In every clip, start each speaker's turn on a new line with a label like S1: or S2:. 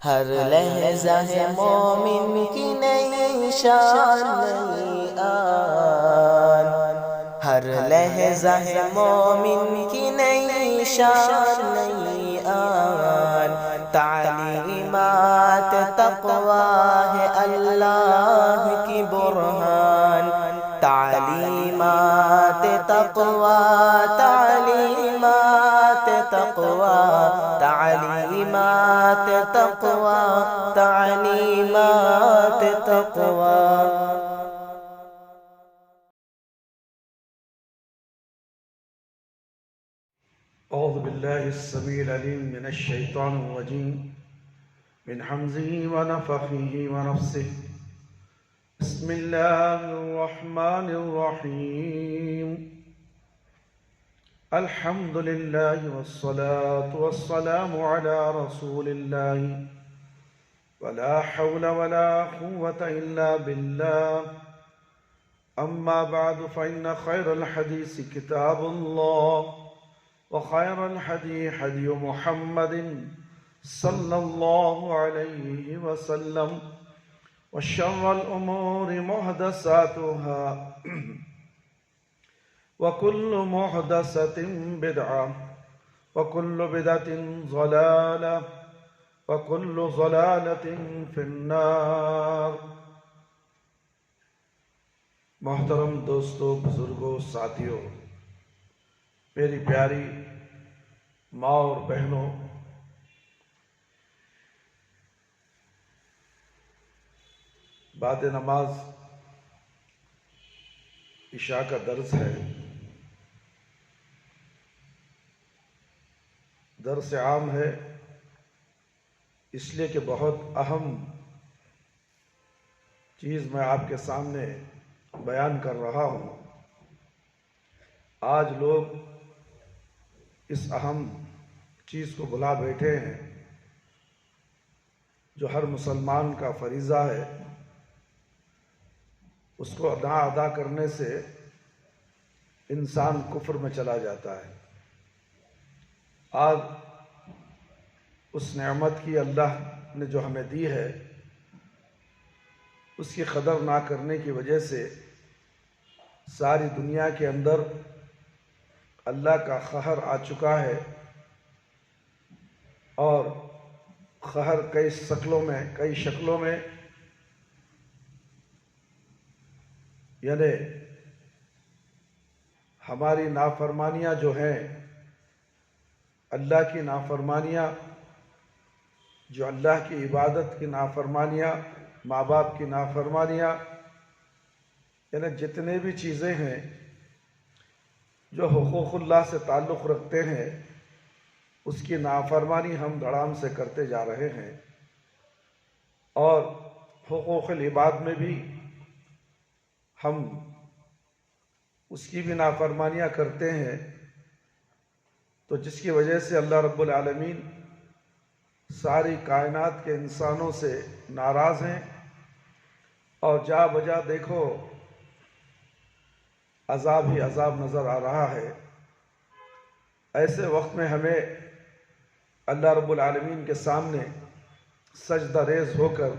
S1: ہر لحظہ ہے مومن کی نئی شان نئی آن، ہر لحظہ ہے مومن کی نئی شان نئی آن، تعلیمات تقویٰ ہے اللہ کی برہان، تعلیمات تقویٰ، تعلیمات تقویٰ، تعلیمات تقویٰ، تعلیمات تقویٰ۔
S2: اعوذ باللہ السمیع العلیم من الشیطان الرجیم من حمزه ونفخه ونفثه بسم اللہ الرحمن الرحیم الحمد للہ والصلاة والسلام على رسول اللہ ولا حول ولا قوة الا باللہ اما بعد فإن خیر الحدیث کتاب اللہ وخير الحدي حدي محمد صلى الله عليه وسلم وشر الأمور محدثاتها وكل محدثة بدعة وكل بدعة ضلالة وكل ضلالة في النار۔ محترم دوستو، بزرگوں، ساتھیوں، میری پیاری ماں اور بہنوں، بعد نماز عشاء کا درس ہے، درس عام ہے، اس لیے کہ بہت اہم چیز میں آپ کے سامنے بیان کر رہا ہوں۔ آج لوگ اس اہم چیز کو بھلا بیٹھے ہیں جو ہر مسلمان کا فریضہ ہے، اس کو نہ ادا کرنے سے انسان کفر میں چلا جاتا ہے۔ آج اس نعمت کی اللہ نے جو ہمیں دی ہے، اس کی قدر نہ کرنے کی وجہ سے ساری دنیا کے اندر اللہ کا قہر آ چکا ہے، اور قہر کئی شکلوں میں یعنی ہماری نافرمانیاں جو ہیں، اللہ کی نافرمانیاں، جو اللہ کی عبادت کی نافرمانیاں، ماں باپ کی نافرمانیاں، یعنی جتنے بھی چیزیں ہیں جو حقوق اللہ سے تعلق رکھتے ہیں، اس کی نافرمانی ہم دھڑام سے کرتے جا رہے ہیں، اور حقوق العباد میں بھی ہم اس کی بھی نافرمانیاں کرتے ہیں، تو جس کی وجہ سے اللہ رب العالمین ساری کائنات کے انسانوں سے ناراض ہیں، اور جا بجا دیکھو عذاب ہی عذاب نظر آ رہا ہے۔ ایسے وقت میں ہمیں اللہ رب العالمین کے سامنے سجدہ ریز ہو کر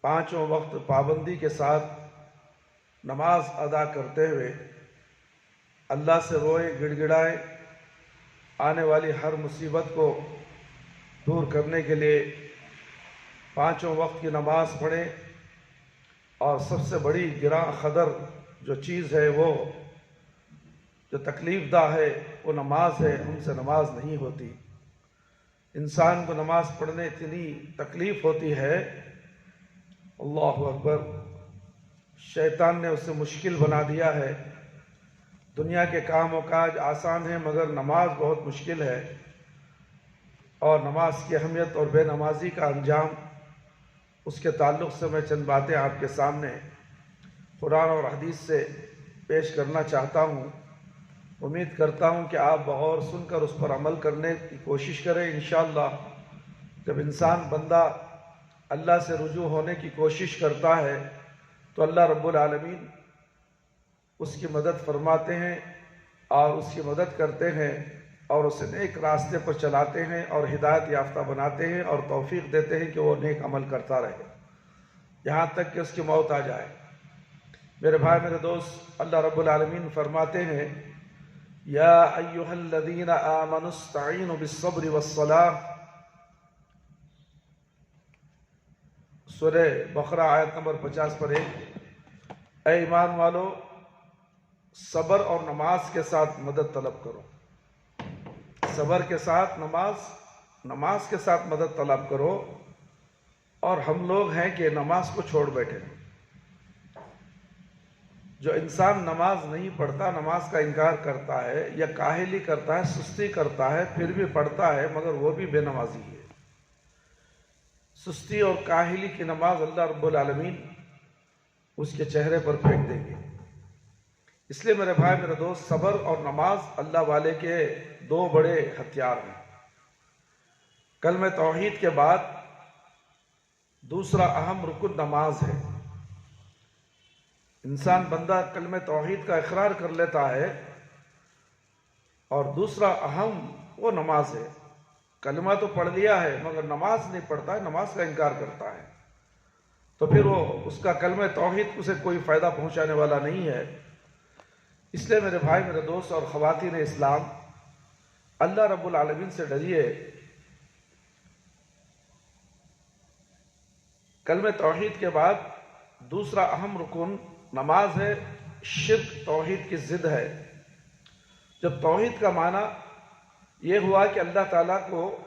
S2: پانچوں وقت پابندی کے ساتھ نماز ادا کرتے ہوئے اللہ سے روئیں، گڑ گڑائیں، آنے والی ہر مصیبت کو دور کرنے کے لیے پانچوں وقت کی نماز پڑھیں، اور سب سے بڑی گراں قدر جو چیز ہے، وہ جو تکلیف دہ ہے، وہ نماز ہے۔ ان سے نماز نہیں ہوتی۔ انسان کو نماز پڑھنے اتنی تکلیف ہوتی ہے، اللہ اکبر، شیطان نے اسے مشکل بنا دیا ہے۔ دنیا کے کام و کاج آسان ہیں، مگر نماز بہت مشکل ہے، اور نماز کی اہمیت اور بے نمازی کا انجام، اس کے تعلق سے میں چند باتیں آپ کے سامنے قرآن اور حدیث سے پیش کرنا چاہتا ہوں۔ امید کرتا ہوں کہ آپ بغور سن کر اس پر عمل کرنے کی کوشش کریں۔ انشاءاللہ جب انسان بندہ اللہ سے رجوع ہونے کی کوشش کرتا ہے تو اللہ رب العالمین اس کی مدد فرماتے ہیں اور اس کی مدد کرتے ہیں، اور اسے نیک راستے پر چلاتے ہیں اور ہدایت یافتہ بناتے ہیں اور توفیق دیتے ہیں کہ وہ نیک عمل کرتا رہے یہاں تک کہ اس کی موت آ جائے۔ میرے بھائی میرے دوست، اللہ رب العالمین فرماتے ہیں یا ایھا الذین آمنوا استعینوا بالصبر والصلاۃ، سورہ بقرہ آیت نمبر 50 پر اے ایمان والو، صبر اور نماز کے ساتھ مدد طلب کرو۔ صبر کے ساتھ نماز کے ساتھ مدد طلب کرو۔ اور ہم لوگ ہیں کہ نماز کو چھوڑ بیٹھے۔ جو انسان نماز نہیں پڑھتا، نماز کا انکار کرتا ہے یا کاہلی کرتا ہے، سستی کرتا ہے، پھر بھی پڑھتا ہے مگر وہ بھی بے نمازی ہے۔ سستی اور کاہلی کی نماز اللہ رب العالمین اس کے چہرے پر پھینک دیں گے۔ اس لیے میرے بھائی میرے دوست، صبر اور نماز اللہ والے کے دو بڑے ہتھیار ہیں۔ کلمہ توحید کے بعد دوسرا اہم رکن نماز ہے۔ انسان بندہ کلمہ توحید کا اقرار کر لیتا ہے اور دوسرا اہم وہ نماز ہے۔ کلمہ تو پڑھ لیا ہے مگر نماز نہیں پڑھتا ہے، نماز کا انکار کرتا ہے، تو پھر وہ اس کا کلمہ توحید اسے کوئی فائدہ پہنچانے والا نہیں ہے۔ اس لیے میرے بھائی میرے دوست اور خواتین اسلام، اللہ رب العالمین سے ڈریے۔ کلمہ توحید کے بعد دوسرا اہم رکن نماز ہے۔ شرک توحید کی ضد ہے۔ جب توحید کا معنی یہ ہوا کہ اللہ تعالیٰ کو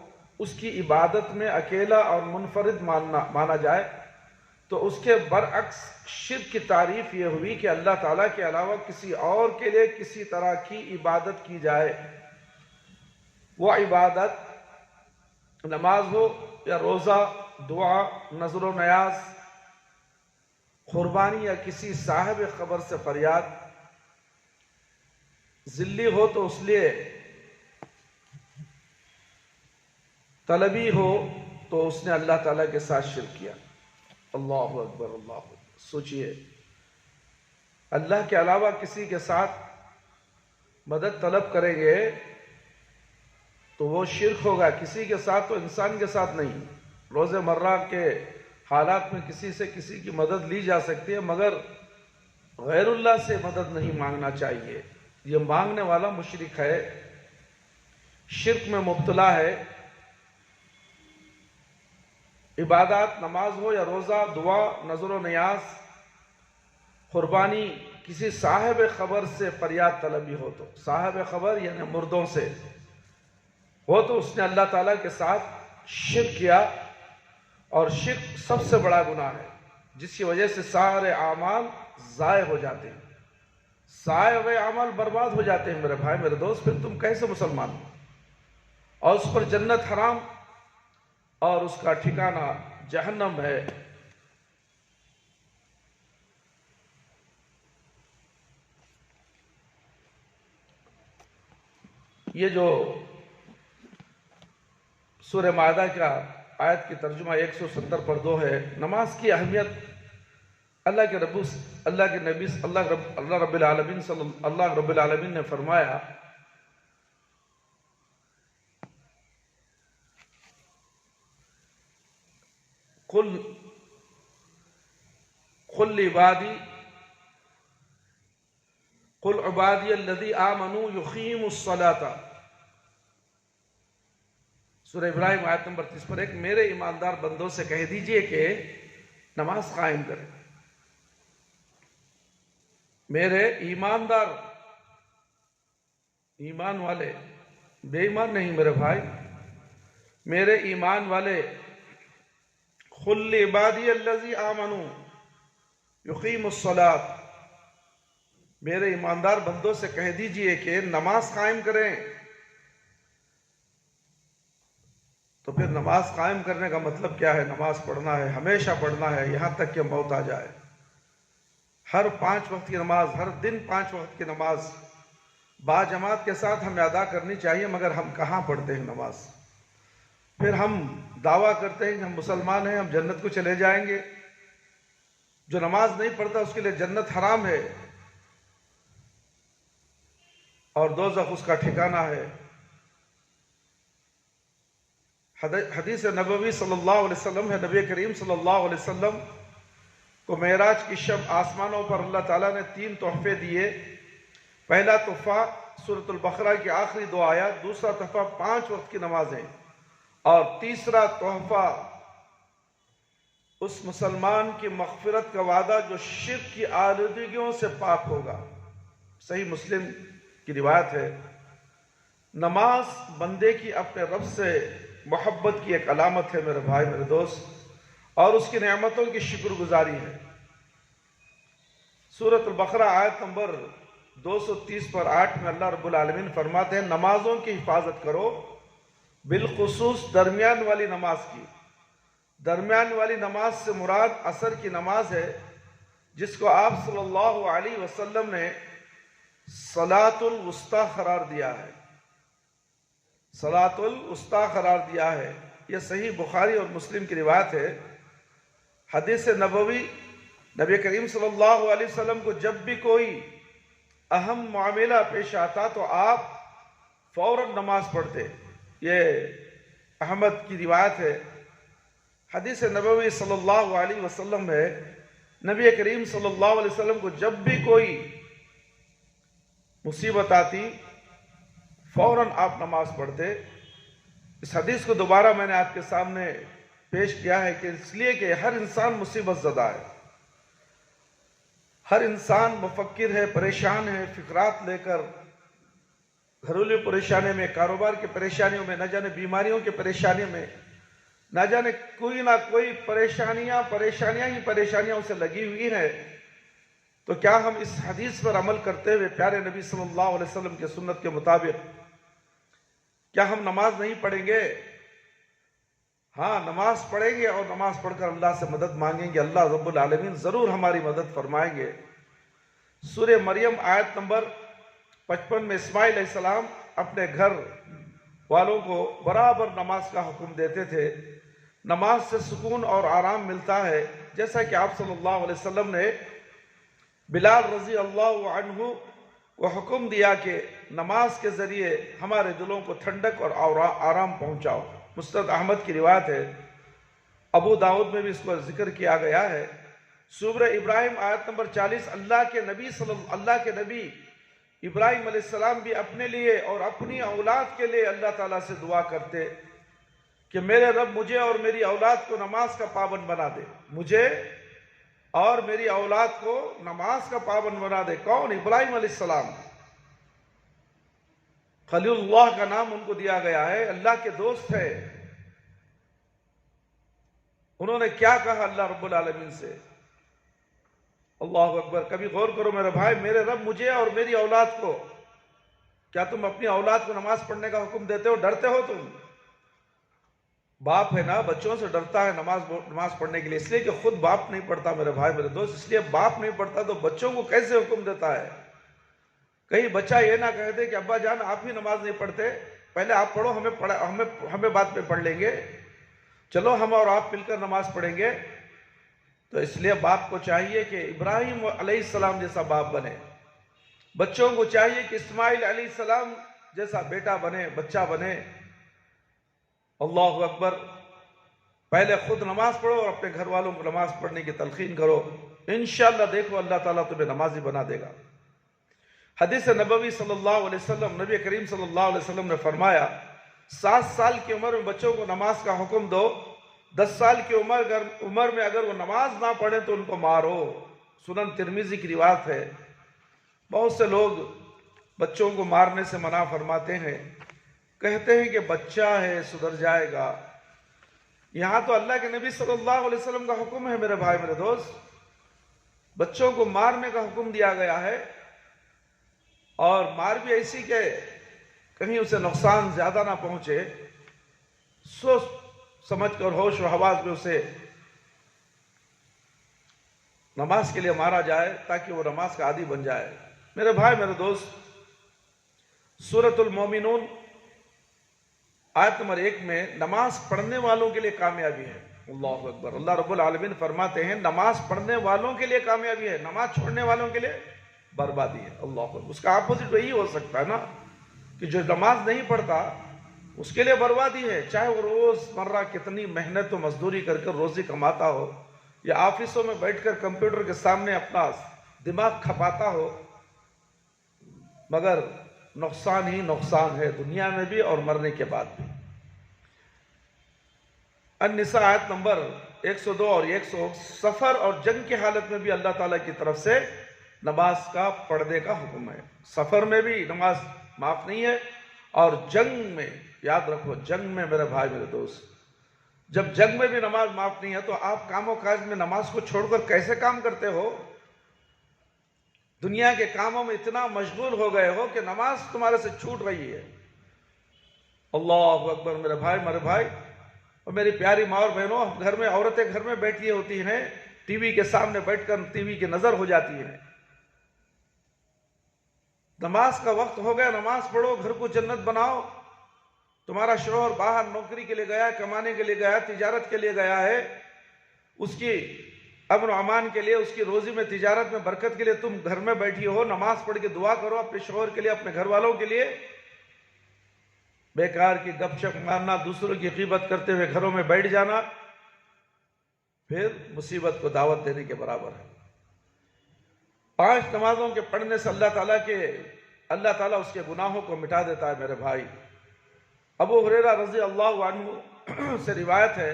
S2: اس کی عبادت میں اکیلا اور منفرد مانا جائے، تو اس کے برعکس شرک کی تعریف یہ ہوئی کہ اللہ تعالیٰ کے علاوہ کسی اور کے لیے کسی طرح کی عبادت کی جائے۔ وہ عبادت نماز ہو یا روزہ، دعا، نظر و نیاز، قربانی یا کسی صاحب قبر سے فریاد، ذلی ہو تو اس لیے طلبی ہو تو اس نے اللہ تعالیٰ کے ساتھ شرک کیا۔ اللہ اکبر، اللہ اکبر۔ سوچئے، اللہ کے علاوہ کسی کے ساتھ مدد طلب کریں گے تو وہ شرک ہوگا۔ کسی کے ساتھ تو انسان کے ساتھ نہیں۔ روز مرہ کے حالات میں کسی سے کسی کی مدد لی جا سکتی ہے مگر غیر اللہ سے مدد نہیں مانگنا چاہیے۔ یہ مانگنے والا مشرک ہے، شرک میں مبتلا ہے۔ عبادات نماز ہو یا روزہ، دعا، نظر و نیاز، قربانی، کسی صاحب قبر سے فریاد طلبی ہو تو، صاحب قبر یعنی مردوں سے ہو تو اس نے اللہ تعالیٰ کے ساتھ شرک کیا، اور شرک سب سے بڑا گناہ ہے جس کی وجہ سے سارے اعمال ضائع ہو جاتے ہیں، ضائع ہوئے اعمال برباد ہو جاتے ہیں۔ میرے بھائی میرے دوست، پھر تم کیسے مسلمان ہو؟ اور اس پر جنت حرام اور اس کا ٹھکانہ جہنم ہے۔ یہ جو سورہ مائدہ کا آیت کی ترجمہ 170 پر 2 ہے۔ نماز کی اہمیت اللہ رب العالمین نے فرمایا قل عبادی الذی آمنوا یقیموا الصلاۃ، سورہ ابراہیم آیت نمبر 30 پر میرے ایماندار بندوں سے کہہ دیجئے کہ نماز قائم کریں۔ میرے ایماندار، ایمان والے، بے ایمان نہیں میرے بھائی، میرے ایمان والے، قل عبادی الذی آمنوا یقیموا الصلاۃ، میرے ایماندار بندوں سے کہہ دیجئے کہ نماز قائم کریں۔ تو پھر نماز قائم کرنے کا مطلب کیا ہے؟ نماز پڑھنا ہے، ہمیشہ پڑھنا ہے یہاں تک کہ موت آ جائے۔ ہر 5 وقت کی نماز، ہر دن 5 وقت کی نماز با جماعت کے ساتھ ہمیں ادا کرنی چاہیے، مگر ہم کہاں پڑھتے ہیں نماز؟ پھر ہم دعویٰ کرتے ہیں کہ ہم مسلمان ہیں، ہم جنت کو چلے جائیں گے۔ جو نماز نہیں پڑھتا اس کے لیے جنت حرام ہے اور دوزخ اس کا ٹھکانہ ہے۔ حدیث نبوی صلی اللہ علیہ وسلم ہے، نبی کریم صلی اللہ علیہ وسلم کو معراج کی شب آسمانوں پر اللہ تعالیٰ نے 3 تحفے دیے۔ پہلا تحفہ سورۃ البقرہ کی آخری 2 آیات، دوسرا تحفہ 5 وقت کی نمازیں، اور تیسرا تحفہ اس مسلمان کی مغفرت کا وعدہ جو شرک کی آلودگیوں سے پاک ہوگا۔ صحیح مسلم کی روایت ہے، نماز بندے کی اپنے رب سے محبت کی ایک علامت ہے میرے بھائی میرے دوست، اور اس کی نعمتوں کی شکر گزاری ہے۔ سورۃ البقرہ آیت نمبر 230 پر 8 میں اللہ رب العالمین فرماتے ہیں، نمازوں کی حفاظت کرو، بالخصوص درمیان والی نماز کی۔ درمیان والی نماز سے مراد عصر کی نماز ہے، جس کو آپ صلی اللہ علیہ وسلم نے صلاۃ الوسطیٰ قرار دیا ہے۔ صلاۃ الوسطیٰ قرار دیا ہے، یہ صحیح بخاری اور مسلم کی روایت ہے۔ حدیث نبوی، نبی کریم صلی اللہ علیہ وسلم کو جب بھی کوئی اہم معاملہ پیش آتا تو آپ فوراً نماز پڑھتے، یہ احمد کی روایت ہے۔ حدیث نبوی صلی اللہ علیہ وسلم میں نبی کریم صلی اللہ علیہ وسلم کو جب بھی کوئی مصیبت آتی فوراً آپ نماز پڑھتے۔ اس حدیث کو دوبارہ میں نے آپ کے سامنے پیش کیا ہے کہ اس لیے کہ ہر انسان مصیبت زدہ ہے، ہر انسان مفکر ہے، پریشان ہے، فکرات لے کر گھریلو پریشانی میں، کاروبار کی پریشانیوں میں، نہ جانے بیماریوں کی پریشانی میں، نہ جانے کوئی نہ کوئی پریشانیاں ہی پریشانیاں اسے لگی ہوئی ہیں۔ تو کیا ہم اس حدیث پر عمل کرتے ہوئے پیارے نبی صلی اللہ علیہ وسلم کے سنت کے مطابق کیا ہم نماز نہیں پڑھیں گے؟ ہاں، نماز پڑھیں گے، اور نماز پڑھ کر اللہ سے مدد مانگیں گے، اللہ رب العالمین ضرور ہماری مدد فرمائیں گے۔ سورہ مریم آیت نمبر 55 میں اسماعیل علیہ السلام اپنے گھر والوں کو برابر نماز کا حکم دیتے تھے۔ نماز سے سکون اور آرام ملتا ہے، جیسا کہ آپ صلی اللہ علیہ وسلم نے بلال رضی اللہ عنہ کو حکم دیا کہ نماز کے ذریعے ہمارے دلوں کو ٹھنڈک اور آرام پہنچاؤ۔ مسند احمد کی روایت ہے، ابو داؤد میں بھی اس کو ذکر کیا گیا ہے۔ سورہ ابراہیم آیت نمبر 40، اللہ کے نبی ابراہیم علیہ السلام بھی اپنے لیے اور اپنی اولاد کے لیے اللہ تعالیٰ سے دعا کرتے کہ میرے رب مجھے اور میری اولاد کو نماز کا پابند بنا دے، مجھے اور میری اولاد کو نماز کا پابند بنا دے۔ کون؟ ابراہیم علیہ السلام، خلیل اللہ کا نام ان کو دیا گیا ہے، اللہ کے دوست ہے۔ انہوں نے کیا کہا اللہ رب العالمین سے؟ اللہ اکبر! کبھی غور کرو میرے بھائی، میرے رب مجھے اور میری اولاد کو، کیا تم اپنی اولاد کو نماز پڑھنے کا حکم دیتے ہو؟ ڈرتے ہو تم؟ باپ ہے نا، بچوں سے ڈرتا ہے نماز پڑھنے کے لیے، اس لیے کہ خود باپ نہیں پڑھتا میرے بھائی میرے دوست، اس لیے باپ نہیں پڑھتا تو بچوں کو کیسے حکم دیتا ہے؟ کہیں بچہ یہ نہ کہہ دے کہ ابا جان آپ ہی نماز نہیں پڑھتے، پہلے آپ پڑھو، ہمیں بعد میں پڑھ لیں گے، چلو ہم اور آپ مل کر نماز پڑھیں گے۔ تو اس لیے باپ کو چاہیے کہ ابراہیم علیہ السلام جیسا باپ بنے، بچوں کو چاہیے کہ اسماعیل علیہ السلام جیسا بیٹا بنے، بچہ بنے۔ اللہ اکبر! پہلے خود نماز پڑھو اور اپنے گھر والوں کو نماز پڑھنے کی تلقین کرو، انشاءاللہ دیکھو اللہ تعالیٰ تمہیں نمازی بنا دے گا۔ حدیث نبوی صلی اللہ علیہ وسلم، نبی کریم صلی اللہ علیہ وسلم نے فرمایا، 7 سال کی عمر میں بچوں کو نماز کا حکم دو، 10 سال کی عمر میں اگر وہ نماز نہ پڑھیں تو ان کو مارو۔ سنن ترمذی کی روایت ہے۔ بہت سے لوگ بچوں کو مارنے سے منع فرماتے ہیں، کہتے ہیں کہ بچہ ہے سدھر جائے گا۔ یہاں تو اللہ کے نبی صلی اللہ علیہ وسلم کا حکم ہے میرے بھائی میرے دوست، بچوں کو مارنے کا حکم دیا گیا ہے، اور مار بھی ایسی کہ کہیں اسے نقصان زیادہ نہ پہنچے، سوچ سمجھ کر ہوش و حواس میں اسے نماز کے لیے مارا جائے تاکہ وہ نماز کا عادی بن جائے۔ میرے بھائی میرے دوست، سورۃ المومنون آیت نمبر 1 میں نماز پڑھنے والوں کے لیے کامیابی ہے۔ اللہ اکبر! اللہ رب العالمین فرماتے ہیں نماز پڑھنے والوں کے لیے کامیابی ہے، نماز چھوڑنے والوں کے لیے بربادی ہے۔ اللہ اکبر! اس کا اپوزٹ وہی ہو سکتا ہے نا، کہ جو نماز نہیں پڑھتا اس کے لیے بربادی ہے، چاہے وہ روز مرہ کتنی محنت و مزدوری کر کر روزی کماتا ہو، یا آفسوں میں بیٹھ کر کمپیوٹر کے سامنے اپنا دماغ کھپاتا ہو، مگر نقصان ہی نقصان ہے، دنیا میں بھی اور مرنے کے بعد بھی۔ النساء آیت نمبر 102 اور 100، سفر اور جنگ کی حالت میں بھی اللہ تعالیٰ کی طرف سے نماز کا پڑھنے کا حکم ہے۔ سفر میں بھی نماز معاف نہیں ہے، اور جنگ میں، یاد رکھو، جنگ میں میرے بھائی میرے دوست، جب جنگ میں بھی نماز معاف نہیں ہے تو آپ کام و کاج میں نماز کو چھوڑ کر کیسے کام کرتے ہو؟ دنیا کے کاموں میں اتنا مشغول ہو گئے ہو کہ نماز تمہارے سے چھوٹ رہی ہے۔ اللہ اکبر میرے بھائی اور میری پیاری ماں اور بہنوں، گھر میں عورتیں گھر میں بیٹھی ہوتی ہیں، ٹی وی کے سامنے بیٹھ کر ٹی وی کی نظر ہو جاتی ہے۔ نماز کا وقت ہو گیا، نماز پڑھو، گھر کو جنت بناؤ۔ تمہارا شوہر باہر نوکری کے لیے گیا ہے، کمانے کے لیے گیا ہے، تجارت کے لیے گیا ہے، اس کی امن و امان کے لیے، اس کی روزی میں، تجارت میں برکت کے لیے تم گھر میں بیٹھی ہو، نماز پڑھ کے دعا کرو اپنے شوہر کے لیے، اپنے گھر والوں کے لیے۔ بیکار کی گپ شپ مارنا، دوسروں کی غیبت کرتے ہوئے گھروں میں بیٹھ جانا، پھر مصیبت کو دعوت دینے کے برابر ہے۔ 5 نمازوں کے پڑھنے سے اللہ تعالیٰ اس کے گناہوں کو مٹا دیتا ہے میرے بھائی۔ ابو ہریرہ رضی اللہ عنہ سے روایت ہے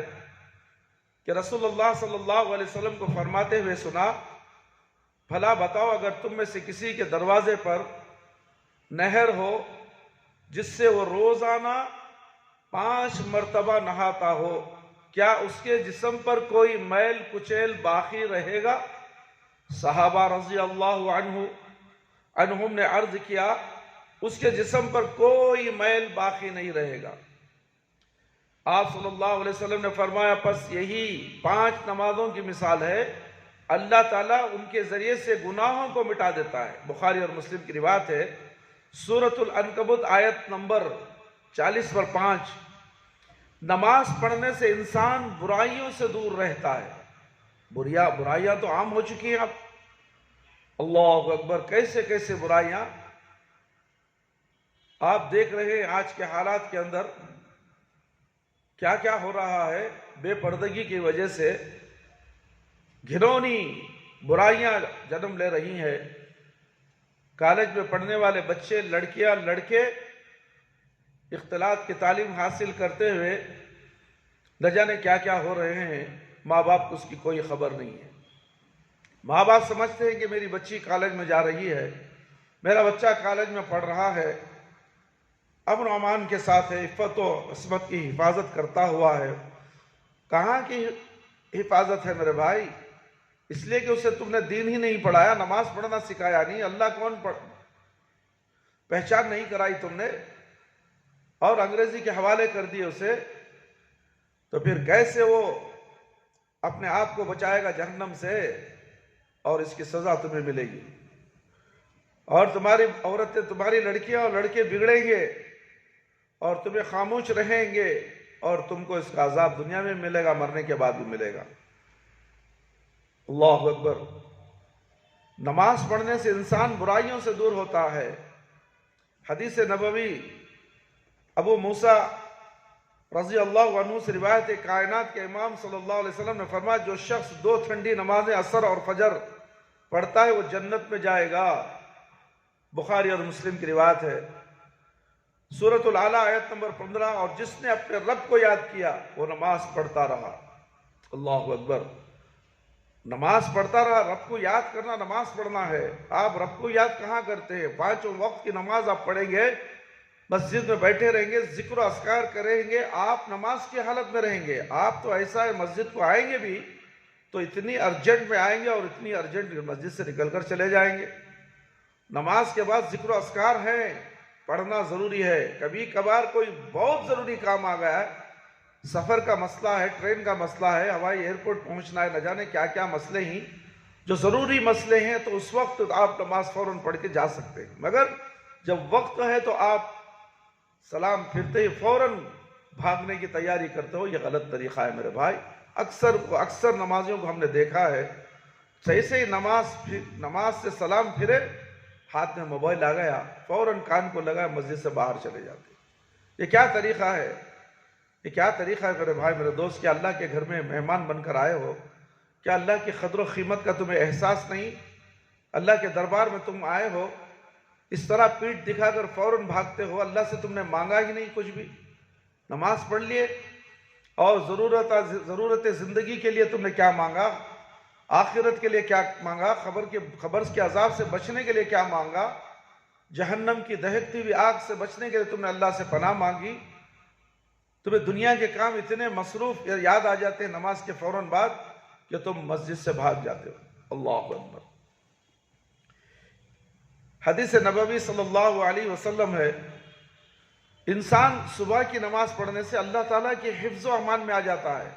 S2: کہ رسول اللہ صلی اللہ علیہ وسلم کو فرماتے ہوئے سنا، بھلا بتاؤ، اگر تم میں سے کسی کے دروازے پر نہر ہو جس سے وہ روزانہ 5 مرتبہ نہاتا ہو، کیا اس کے جسم پر کوئی میل کچیل باقی رہے گا؟ صحابہ رضی اللہ عنہم نے عرض کیا، اس کے جسم پر کوئی میل باقی نہیں رہے گا۔ آپ صلی اللہ علیہ وسلم نے فرمایا، پس یہی 5 نمازوں کی مثال ہے، اللہ تعالیٰ ان کے ذریعے سے گناہوں کو مٹا دیتا ہے۔ بخاری اور مسلم کی روایت ہے، سورۃ العنکبوت آیت نمبر 40 پر 5، نماز پڑھنے سے انسان برائیوں سے دور رہتا ہے۔ برائیاں تو عام ہو چکی ہیں اب، اللہ اکبر، کیسے کیسے برائیاں آپ دیکھ رہے ہیں آج کے حالات کے اندر، کیا کیا ہو رہا ہے۔ بے پردگی کی وجہ سے گھنونی برائیاں جنم لے رہی ہیں۔ کالج میں پڑھنے والے بچے، لڑکیاں، لڑکے اختلاط کی تعلیم حاصل کرتے ہوئے نہ جانے کیا کیا ہو رہے ہیں، ماں باپ کو اس کی کوئی خبر نہیں ہے۔ ماں باپ سمجھتے ہیں کہ میری بچی کالج میں جا رہی ہے، میرا بچہ کالج میں پڑھ رہا ہے، امن و امان کے ساتھ ہے، عفت و عصمت کی حفاظت کرتا ہوا ہے۔ کہاں کی حفاظت ہے میرے بھائی؟ اس لیے کہ اسے تم نے دین ہی نہیں پڑھایا، نماز پڑھنا سکھایا نہیں، اللہ کون پہچان نہیں کرائی تم نے، اور انگریزی کے حوالے کر دیے اسے، تو پھر کیسے وہ اپنے آپ کو بچائے گا جہنم سے؟ اور اس کی سزا تمہیں ملے گی، اور تمہاری عورتیں، تمہاری لڑکیاں اور لڑکے بگڑیں گے اور تمہیں خاموش رہیں گے، اور تم کو اس کا عذاب دنیا میں ملے گا، مرنے کے بعد بھی ملے گا۔ اللہ اکبر۔ نماز پڑھنے سے انسان برائیوں سے دور ہوتا ہے۔ حدیث نبوی ابو موسیٰ رضی اللہ عنہ سے روایت ہے، کائنات کے امام صلی اللہ علیہ وسلم نے فرمایا، جو شخص 2 ٹھنڈی نمازیں عصر اور فجر پڑھتا ہے وہ جنت میں جائے گا۔ بخاری اور مسلم کی روایت ہے، سورۃ الاعلیٰ آیت نمبر 15، اور جس نے اپنے رب کو یاد کیا وہ نماز پڑھتا رہا۔ اللہ اکبر۔ نماز پڑھتا رہا، رب کو یاد کرنا نماز پڑھنا ہے۔ آپ رب کو یاد کہاں کرتے ہیں؟ 5 وقت کی نماز آپ پڑھیں گے، مسجد میں بیٹھے رہیں گے، ذکر و اذکار کریں گے، آپ نماز کی حالت میں رہیں گے۔ آپ تو ایسا ہے، مسجد کو آئیں گے بھی تو اتنی ارجنٹ میں آئیں گے اور اتنی ارجنٹ مسجد سے نکل کر چلے جائیں گے۔ نماز کے بعد ذکر و اذکار ہیں، پڑھنا ضروری ہے۔ کبھی کبھار کوئی بہت ضروری کام آ گیا ہے، سفر کا مسئلہ ہے، ٹرین کا مسئلہ ہے، ہوائی ایئرپورٹ پہنچنا ہے، نہ جانے کیا کیا مسئلے ہیں جو ضروری مسئلے ہیں، تو اس وقت آپ نماز فوراً پڑھ کے جا سکتے ہیں۔ مگر جب وقت ہے تو آپ سلام پھرتے ہی فوراً بھاگنے کی تیاری کرتے ہو، یہ غلط طریقہ ہے میرے بھائی۔ اکثر نمازیوں کو ہم نے دیکھا ہے، جیسے ہی نماز سے سلام پھرے، ہاتھ میں موبائل آ گیا، فوراً کان کو لگا، مسجد سے باہر چلے جاتے۔ یہ کیا طریقہ ہے؟ یہ کیا طریقہ ہے میرے بھائی میرے دوست کہ اللہ کے گھر میں مہمان بن کر آئے ہو؟ کیا اللہ کی قدر و قیمت کا تمہیں احساس نہیں؟ اللہ کے دربار میں تم آئے ہو، اس طرح پیٹھ دکھا کر فوراً بھاگتے ہو، اللہ سے تم نے مانگا ہی نہیں کچھ بھی، نماز پڑھ لیے، اور ضرورت زندگی کے لیے تم نے کیا مانگا، آخرت کے لیے کیا مانگا، قبر کے عذاب سے بچنے کے لیے کیا مانگا، جہنم کی دہکتی ہوئی آگ سے بچنے کے لیے تم نے اللہ سے پناہ مانگی۔ تمہیں دنیا کے کام اتنے مصروف یاد آ جاتے ہیں نماز کے فوراً بعد کہ تم مسجد سے بھاگ جاتے ہو۔ اللہ اکبر۔ حدیث نبوی صلی اللہ علیہ وسلم ہے، انسان صبح کی نماز پڑھنے سے اللہ تعالیٰ کے حفظ و امان میں آ جاتا ہے۔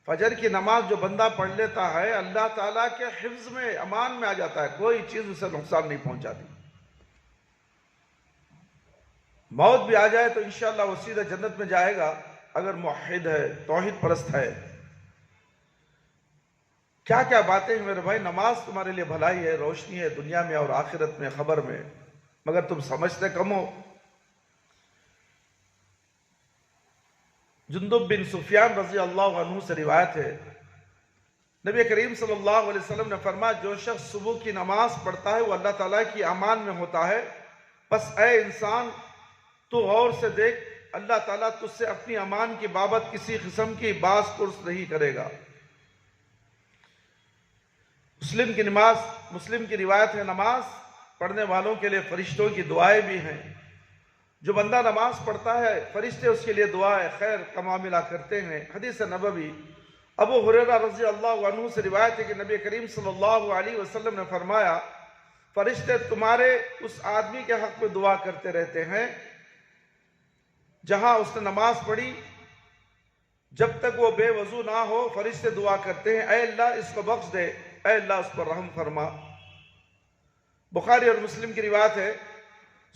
S2: فجر کی نماز جو بندہ پڑھ لیتا ہے اللہ تعالیٰ کے حفظ میں امان میں آ جاتا ہے، کوئی چیز اسے نقصان نہیں پہنچاتی۔ موت بھی آ جائے تو انشاءاللہ وہ سیدھا جنت میں جائے گا اگر موحد ہے، توحید پرست ہے۔ کیا کیا باتیں ہیں میرے بھائی، نماز تمہارے لیے بھلائی ہے، روشنی ہے دنیا میں اور آخرت میں، خبر میں، مگر تم سمجھتے کم ہو۔ جندب بن سفیان رضی اللہ عنہ سے روایت ہے، نبی کریم صلی اللہ علیہ وسلم نے فرمایا جو شخص صبح کی نماز پڑھتا ہے وہ اللہ تعالیٰ کی امان میں ہوتا ہے، بس اے انسان تو غور سے دیکھ اللہ تعالیٰ تجھ سے اپنی امان کی بابت کسی قسم کی باز پرس نہیں کرے گا۔ مسلم کی روایت ہے، نماز پڑھنے والوں کے لیے فرشتوں کی دعائیں بھی ہیں۔ جو بندہ نماز پڑھتا ہے فرشتے اس کے لیے دعائیں خیر کا معاملہ کرتے ہیں۔ حدیث نبوی ابو ہریرہ رضی اللہ عنہ سے روایت ہے کہ نبی کریم صلی اللہ علیہ وسلم نے فرمایا فرشتے تمہارے اس آدمی کے حق میں دعا کرتے رہتے ہیں جہاں اس نے نماز پڑھی، جب تک وہ بے وضو نہ ہو فرشتے دعا کرتے ہیں اے اللہ اس کو بخش دے، اے اللہ اس پر رحم فرما۔ بخاری اور مسلم کی روایت ہے،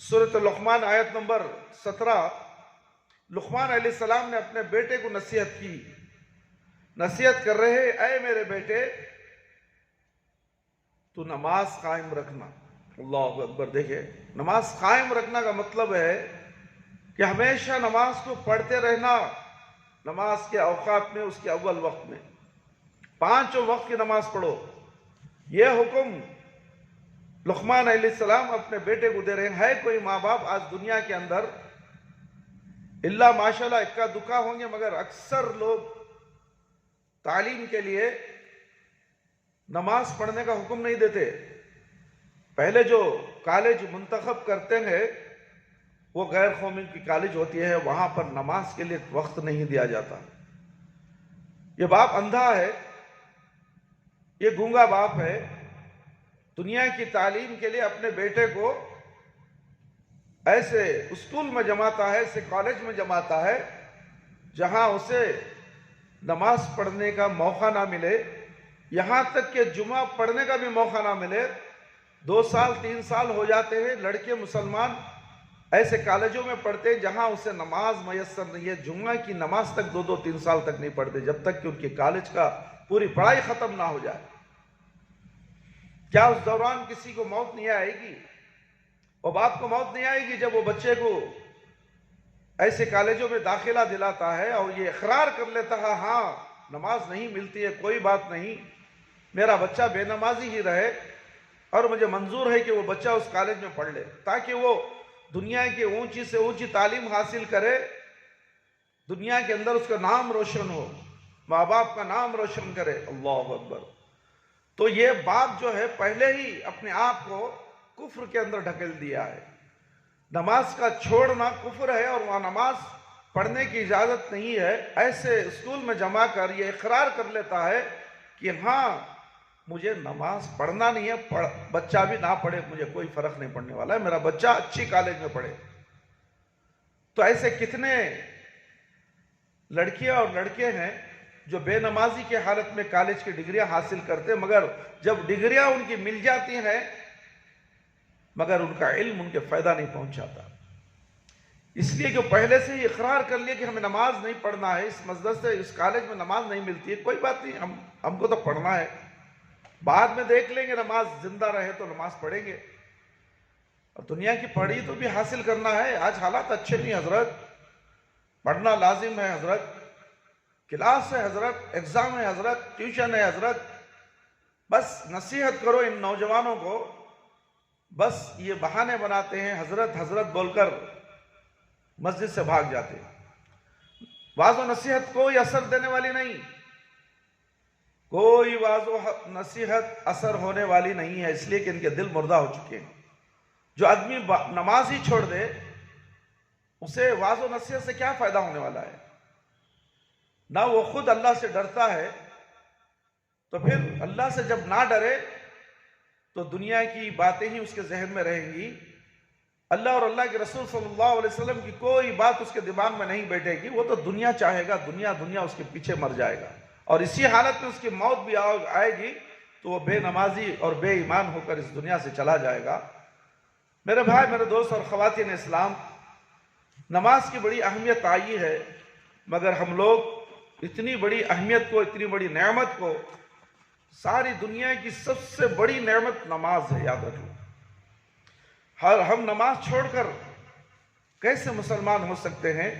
S2: سورۃ لقمان آیت نمبر 17، لقمان علیہ السلام نے اپنے بیٹے کو نصیحت کر رہے اے میرے بیٹے تو نماز قائم رکھنا۔ اللہ اکبر۔ دیکھیں نماز قائم رکھنا کا مطلب ہے کہ ہمیشہ نماز کو پڑھتے رہنا، نماز کے اوقات میں، اس کے اول وقت میں 5 وقت کی نماز پڑھو۔ یہ حکم لقمان علیہ السلام اپنے بیٹے کو دے رہے ہیں۔ ہے کوئی ماں باپ آج دنیا کے اندر، اللہ ماشاءاللہ اکا دکا ہوں گے مگر اکثر لوگ تعلیم کے لیے نماز پڑھنے کا حکم نہیں دیتے۔ پہلے جو کالج منتخب کرتے ہیں وہ غیر قومی کی کالج ہوتی ہے، وہاں پر نماز کے لیے وقت نہیں دیا جاتا۔ یہ باپ اندھا ہے، یہ گونگا باپ ہے، دنیا کی تعلیم کے لیے اپنے بیٹے کو ایسے اسکول میں جماتا ہے، ایسے کالج میں جماتا ہے جہاں اسے نماز پڑھنے کا موقع نہ ملے، یہاں تک کہ جمعہ پڑھنے کا بھی موقع نہ ملے۔ 2 سال 3 سال ہو جاتے ہیں، لڑکے مسلمان ایسے کالجوں میں پڑھتے ہیں جہاں اسے نماز میسر نہیں ہے، جمعہ کی نماز تک 2 3 سال تک نہیں پڑھتے جب تک کہ ان کے کالج کا پوری پڑھائی ختم نہ ہو جائے۔ کیا اس دوران کسی کو موت نہیں آئے گی؟ وہ باپ کو موت نہیں آئے گی جب وہ بچے کو ایسے کالجوں میں داخلہ دلاتا ہے اور یہ اقرار کر لیتا ہے ہاں نماز نہیں ملتی ہے کوئی بات نہیں، میرا بچہ بے نمازی ہی رہے اور مجھے منظور ہے کہ وہ بچہ اس کالج میں پڑھ لے تاکہ وہ دنیا کی اونچی سے اونچی تعلیم حاصل کرے، دنیا کے اندر اس کا نام روشن ہو، ماں باپ کا نام روشن کرے۔ اللہ اکبر۔ تو یہ باپ جو ہے پہلے ہی اپنے آپ کو کفر کے اندر ڈھکیل دیا ہے۔ نماز کا چھوڑنا کفر ہے اور وہاں نماز پڑھنے کی اجازت نہیں ہے۔ ایسے اسکول میں جمع کر یہ اقرار کر لیتا ہے کہ ہاں مجھے نماز پڑھنا نہیں ہے، بچہ بھی نہ پڑھے مجھے کوئی فرق نہیں پڑنے والا ہے، میرا بچہ اچھی کالج میں پڑھے۔ تو ایسے کتنے لڑکیاں اور لڑکے ہیں جو بے نمازی کے حالت میں کالج کی ڈگریاں حاصل کرتے، مگر جب ڈگریاں ان کی مل جاتی ہیں مگر ان کا علم ان کے فائدہ نہیں پہنچاتا، اس لیے کہ پہلے سے ہی اقرار کر لیا کہ ہمیں نماز نہیں پڑھنا ہے، اس مسجد سے اس کالج میں نماز نہیں ملتی ہے، کوئی بات نہیں، ہم کو تو پڑھنا ہے، بعد میں دیکھ لیں گے، نماز زندہ رہے تو نماز پڑھیں گے۔ اور دنیا کی پڑھی تو بھی حاصل کرنا ہے۔ آج حالات اچھے نہیں حضرت، پڑھنا لازم ہے حضرت، کلاس ہے حضرت، ایگزام ہے حضرت، ٹیوشن ہے حضرت، بس نصیحت کرو ان نوجوانوں کو، بس یہ بہانے بناتے ہیں، حضرت حضرت بول کر مسجد سے بھاگ جاتے ہیں۔ واعظ و نصیحت کوئی اثر دینے والی نہیں، کوئی واعظ و نصیحت اثر ہونے والی نہیں ہے، اس لیے کہ ان کے دل مردہ ہو چکے ہیں۔ جو آدمی نماز ہی چھوڑ دے اسے واعظ و نصیحت سے کیا فائدہ ہونے والا ہے؟ نہ وہ خود اللہ سے ڈرتا ہے، تو پھر اللہ سے جب نہ ڈرے تو دنیا کی باتیں ہی اس کے ذہن میں رہیں گی، اللہ اور اللہ کے رسول صلی اللہ علیہ وسلم کی کوئی بات اس کے دماغ میں نہیں بیٹھے گی، وہ تو دنیا چاہے گا، دنیا اس کے پیچھے مر جائے گا، اور اسی حالت میں اس کی موت بھی آئے گی تو وہ بے نمازی اور بے ایمان ہو کر اس دنیا سے چلا جائے گا۔ میرے بھائی، میرے دوست اور خواتین اسلام، نماز کی بڑی اہمیت آئی ہے، مگر ہم لوگ اتنی بڑی اہمیت کو، اتنی بڑی نعمت کو، ساری دنیا کی سب سے بڑی نعمت نماز ہے، یاد رکھیں۔ ہم نماز چھوڑ کر کیسے مسلمان ہو سکتے ہیں؟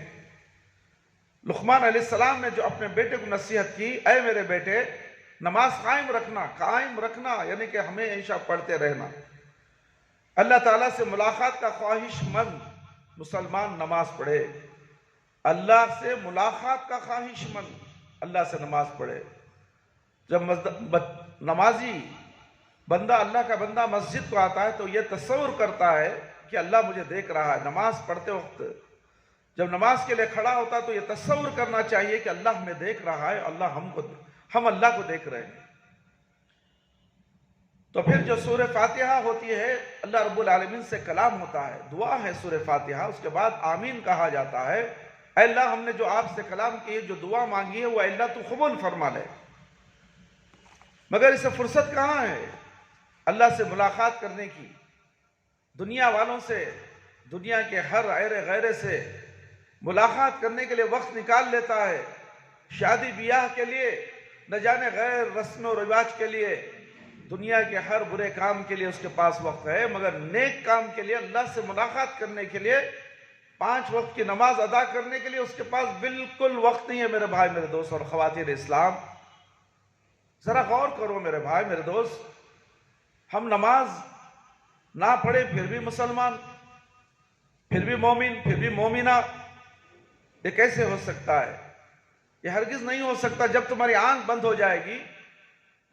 S2: لقمان علیہ السلام نے جو اپنے بیٹے کو نصیحت کی، اے میرے بیٹے نماز قائم رکھنا یعنی کہ ہمیشہ پڑھتے رہنا۔ اللہ تعالیٰ سے ملاقات کا خواہش مند مسلمان نماز پڑھے، اللہ سے ملاقات کا خواہش مند اللہ سے نماز پڑھے۔ جب نمازی بندہ، اللہ کا بندہ مسجد کو آتا ہے تو یہ تصور کرتا ہے کہ اللہ مجھے دیکھ رہا ہے۔ نماز پڑھتے وقت جب نماز کے لیے کھڑا ہوتا ہے تو یہ تصور کرنا چاہیے کہ اللہ ہمیں دیکھ رہا ہے، ہم اللہ کو دیکھ رہے ہیں۔ تو پھر جو سورہ فاتحہ ہوتی ہے، اللہ رب العالمین سے کلام ہوتا ہے، دعا ہے سورہ فاتحہ، اس کے بعد آمین کہا جاتا ہے۔ اے اللہ، ہم نے جو آپ سے کلام کی ہے، جو دعا مانگی ہے، وہ اللہ تو قبول فرما لے۔ مگر اسے فرصت کہاں ہے اللہ سے ملاقات کرنے کی؟ دنیا والوں سے، دنیا کے ہر غیرے سے ملاقات کرنے کے لیے وقت نکال لیتا ہے، شادی بیاہ کے لیے، نہ جانے غیر رسم و رواج کے لیے، دنیا کے ہر برے کام کے لیے اس کے پاس وقت ہے، مگر نیک کام کے لیے، اللہ سے ملاقات کرنے کے لیے، 5 وقت کی نماز ادا کرنے کے لیے اس کے پاس بالکل وقت نہیں ہے۔ میرے بھائی، میرے دوست اور خواتین اسلام، ذرا غور کرو میرے بھائی، میرے دوست، ہم نماز نہ پڑھے پھر بھی مسلمان، پھر بھی مومن، پھر بھی مومنہ، یہ کیسے ہو سکتا ہے؟ یہ ہرگز نہیں ہو سکتا۔ جب تمہاری آنکھ بند ہو جائے گی،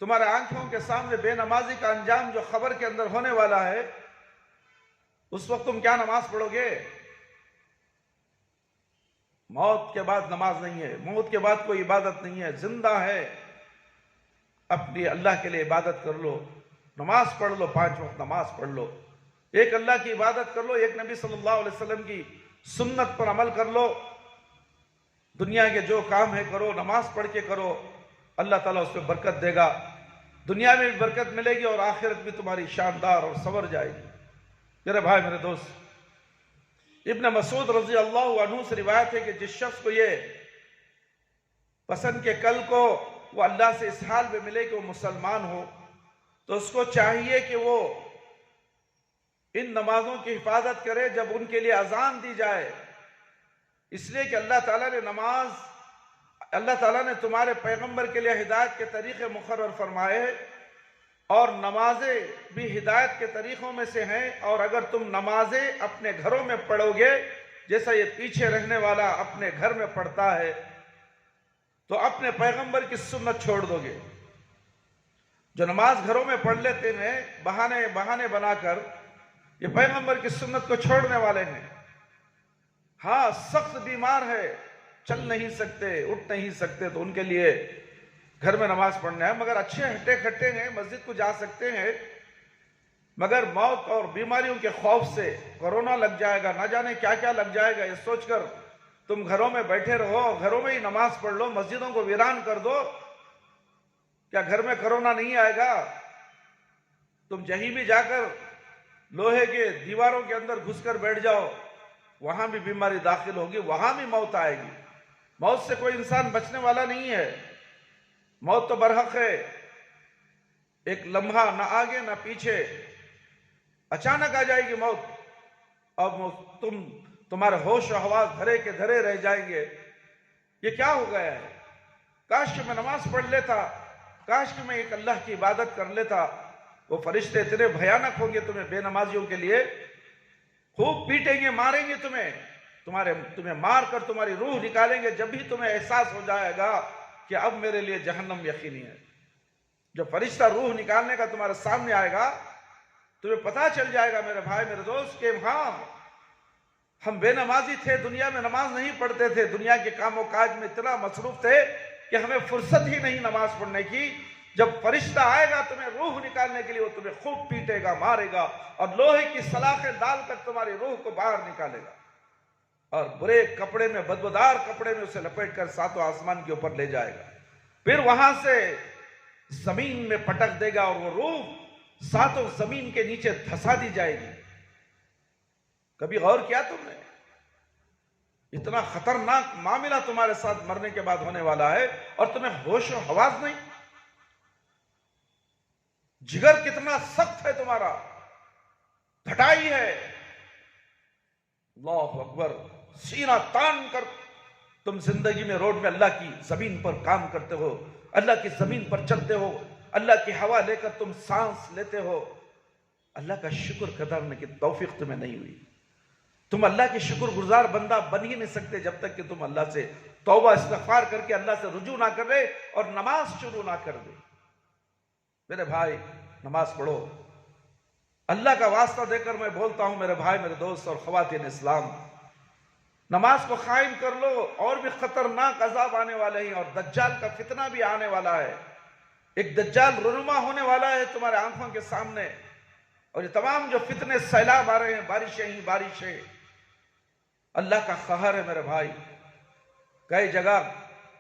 S2: تمہارے آنکھوں کے سامنے بے نمازی کا انجام جو خبر کے اندر ہونے والا ہے، اس وقت تم کیا نماز پڑھو گے؟ موت کے بعد نماز نہیں ہے، موت کے بعد کوئی عبادت نہیں ہے، زندہ ہے اپنی اللہ کے لیے عبادت کر لو، نماز پڑھ لو، 5 وقت نماز پڑھ لو، ایک اللہ کی عبادت کر لو، ایک نبی صلی اللہ علیہ وسلم کی سنت پر عمل کر لو، دنیا کے جو کام ہے کرو، نماز پڑھ کے کرو، اللہ تعالیٰ اس پہ برکت دے گا، دنیا میں بھی برکت ملے گی اور آخرت بھی تمہاری شاندار اور سنور جائے گی۔ میرے بھائی، میرے دوست، ابن مسعود رضی اللہ عنہ سے روایت ہے کہ جس شخص کو یہ پسند کہ کل کو وہ اللہ سے اس حال میں ملے کہ وہ مسلمان ہو، تو اس کو چاہیے کہ وہ ان نمازوں کی حفاظت کرے جب ان کے لیے اذان دی جائے، اس لیے کہ اللہ تعالیٰ نے تمہارے پیغمبر کے لیے ہدایت کے طریقے مقرر فرمائے، اور نمازیں بھی ہدایت کے طریقوں میں سے ہیں، اور اگر تم نمازیں اپنے گھروں میں پڑھو گے جیسا یہ پیچھے رہنے والا اپنے گھر میں پڑھتا ہے، تو اپنے پیغمبر کی سنت چھوڑ دو گے۔ جو نماز گھروں میں پڑھ لیتے ہیں بہانے بنا کر، یہ پیغمبر کی سنت کو چھوڑنے والے ہیں۔ ہاں، سخت بیمار ہے، چل نہیں سکتے، اٹھ نہیں سکتے، تو ان کے لیے گھر میں نماز پڑھنا ہے، مگر اچھے ہٹے کھٹے ہیں، مسجد کو جا سکتے ہیں، مگر موت اور بیماریوں کے خوف سے، کورونا لگ جائے گا، نہ جانے کیا کیا لگ جائے گا، یہ سوچ کر تم گھروں میں بیٹھے رہو، گھروں میں ہی نماز پڑھ لو، مسجدوں کو ویران کر دو۔ کیا گھر میں کورونا نہیں آئے گا؟ تم جہیں بھی جا کر لوہے کے دیواروں کے اندر گھس کر بیٹھ جاؤ، وہاں بھی بیماری داخل ہوگی، وہاں بھی موت آئے گی۔ موت سے کوئی انسان بچنے والا نہیں ہے، موت تو برحق ہے، ایک لمحہ نہ آگے نہ پیچھے، اچانک آ جائے گی موت، اور تم تمہارے ہوش و حواس دھرے کے دھرے رہ جائیں گے. یہ کیا ہو گیا ہے؟ کاش کہ میں نماز پڑھ لیتا، کاش کہ میں ایک اللہ کی عبادت کر لیتا. وہ فرشتے اتنے بھیانک ہوں گے تمہیں بے نمازیوں کے لیے، خوب پیٹیں گے، ماریں گے تمہیں مار کر تمہاری روح نکالیں گے. جب بھی تمہیں احساس ہو جائے گا کہ اب میرے لیے جہنم یقینی ہے، جب فرشتہ روح نکالنے کا تمہارے سامنے آئے گا، تمہیں پتا چل جائے گا میرے بھائی میرے دوست کہ ہاں ہم بے نمازی تھے، دنیا میں نماز نہیں پڑھتے تھے، دنیا کے کام و کاج میں اتنا مصروف تھے کہ ہمیں فرصت ہی نہیں نماز پڑھنے کی. جب فرشتہ آئے گا تمہیں روح نکالنے کے لیے، وہ تمہیں خوب پیٹے گا، مارے گا، اور لوہے کی سلاخیں ڈال کر تمہاری روح کو باہر نکالے گا، اور برے کپڑے میں، بدبودار کپڑے میں اسے لپیٹ کر ساتوں آسمان کے اوپر لے جائے گا. پھر وہاں سے زمین میں پٹک دے گا، اور وہ روح ساتوں زمین کے نیچے دھسا دی جائے گی. کبھی غور کیا تم نے؟ اتنا خطرناک معاملہ تمہارے ساتھ مرنے کے بعد ہونے والا ہے، اور تمہیں ہوش و حواس نہیں. جگر کتنا سخت ہے تمہارا، گھٹائی ہے. اللہ اکبر. سینہ تان کر تم زندگی میں روڈ میں اللہ کی زمین پر کام کرتے ہو، اللہ کی زمین پر چلتے ہو، اللہ کی ہوا لے کر تم سانس لیتے ہو. اللہ کا شکر کرنے کی توفیق تمہیں نہیں ہوئی. تم اللہ کے شکر گزار بندہ بن ہی نہیں سکتے جب تک کہ تم اللہ سے توبہ استغفار کر کے اللہ سے رجوع نہ کر رہے اور نماز شروع نہ کر دے. میرے بھائی نماز پڑھو. اللہ کا واسطہ دے کر میں بولتا ہوں میرے بھائی میرے دوست اور خواتین اسلام، نماز کو قائم کر لو. اور بھی خطرناک عذاب آنے والے ہیں، اور دجال کا فتنہ بھی آنے والا ہے. ایک دجال رونما ہونے والا ہے تمہارے آنکھوں کے سامنے، اور یہ تمام جو فتنے سیلاب آ رہے ہیں، بارشیں ہی بارشیں. اللہ کا قہر ہے میرے بھائی. کئی جگہ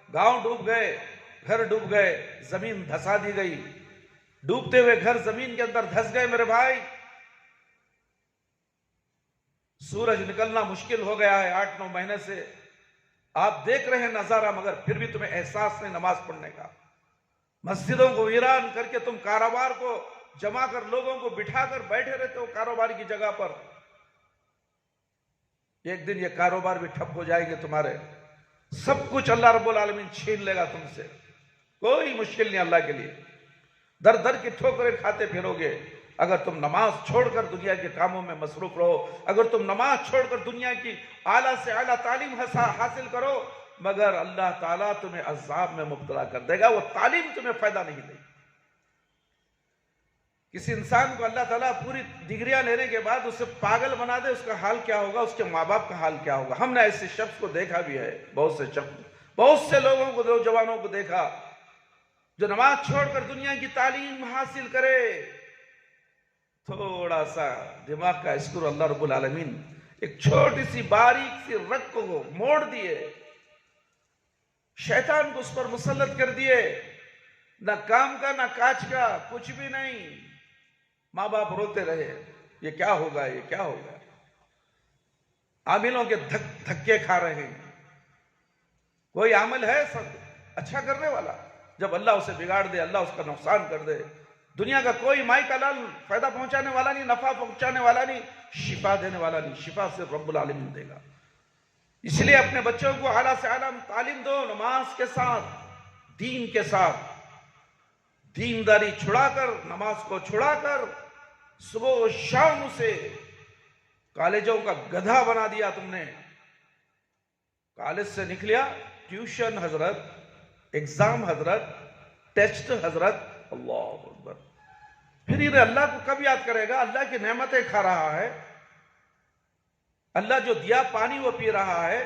S2: گاؤں ڈوب گئے، گھر ڈوب گئے، زمین دھسا دی گئی. ڈوبتے ہوئے گھر زمین کے اندر دھس گئے میرے بھائی. سورج نکلنا مشکل ہو گیا ہے 8-9 مہینے سے. آپ دیکھ رہے ہیں نظارہ، مگر پھر بھی تمہیں احساس نہیں نماز پڑھنے کا. مسجدوں کو ویران کر کے تم کاروبار کو جمع کر لوگوں کو بٹھا کر بیٹھے رہتے ہو کاروبار کی جگہ پر. ایک دن یہ کاروبار بھی ٹھپ ہو جائیں گے تمہارے. سب کچھ اللہ رب العالمین چھین لے گا تم سے. کوئی مشکل نہیں اللہ کے لیے. در در کی ٹھوکریں کھاتے پھرو گے اگر تم نماز چھوڑ کر دنیا کے کاموں میں مصروف رہو. اگر تم نماز چھوڑ کر دنیا کی اعلیٰ سے اعلیٰ تعلیم حاصل کرو، مگر اللہ تعالیٰ تمہیں عذاب میں مبتلا کر دے گا. وہ تعلیم تمہیں فائدہ نہیں دے گی. کسی انسان کو اللہ تعالیٰ پوری ڈگریاں لینے کے بعد اسے پاگل بنا دے، اس کا حال کیا ہوگا؟ اس کے ماں باپ کا حال کیا ہوگا؟ ہم نے ایسے شخص کو دیکھا بھی ہے، بہت سے لوگوں کو، نوجوانوں کو دیکھا جو نماز چھوڑ کر دنیا کی تعلیم حاصل کرے. تھوڑا سا دماغ کا اشکر اللہ رب العالمین ایک چھوٹی سی باریک سی رگ کو موڑ دیے، شیطان کو اس پر مسلط کر دیے. نہ کام کا نہ کاج کا، کچھ بھی نہیں. ماں باپ روتے رہے، یہ کیا ہوگا، یہ کیا ہوگا. عاملوں کے دھکے کھا رہے ہیں. کوئی عامل ہے سب اچھا کرنے والا؟ جب اللہ اسے بگاڑ دے، اللہ اس کا نقصان کر دے. دنیا کا کوئی مائی کا لال فائدہ پہنچانے والا نہیں، نفع پہنچانے والا نہیں، شفا دینے والا نہیں. شفا صرف رب العالمین دے گا. اس لیے اپنے بچوں کو اعلیٰ سے اعلیٰ تعلیم دو، نماز کے ساتھ، دین کے ساتھ. دینداری چھڑا کر، نماز کو چھڑا کر صبح و شام اسے کالجوں کا گدھا بنا دیا تم نے. کالج سے نکلیا، ٹیوشن حضرت، ایگزام حضرت، ٹیسٹ حضرت. اللہ اکبر. پھر یہ اللہ کو کب یاد کرے گا؟ اللہ کی نعمتیں کھا رہا ہے، اللہ جو دیا پانی وہ پی رہا ہے،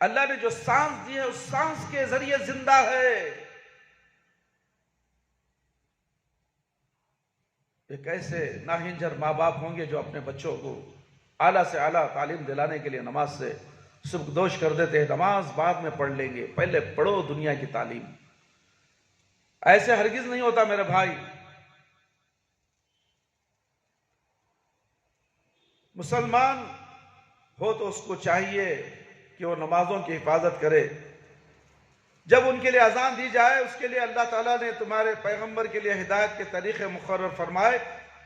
S2: اللہ نے جو سانس دی ہے اس سانس کے ذریعے زندہ ہے. ایک ایسے ناہنجر ماں باپ ہوں گے جو اپنے بچوں کو اعلیٰ سے اعلیٰ تعلیم دلانے کے لیے نماز سے سبکدوش کر دیتے ہیں. نماز بعد میں پڑھ لیں گے، پہلے پڑھو دنیا کی تعلیم. ایسے ہرگز نہیں ہوتا میرے بھائی. مسلمان ہو تو اس کو چاہیے کہ وہ نمازوں کی حفاظت کرے. جب ان کے لیے اذان دی جائے، اس کے لیے اللہ تعالیٰ نے تمہارے پیغمبر کے لیے ہدایت کے طریقے مقرر فرمائے،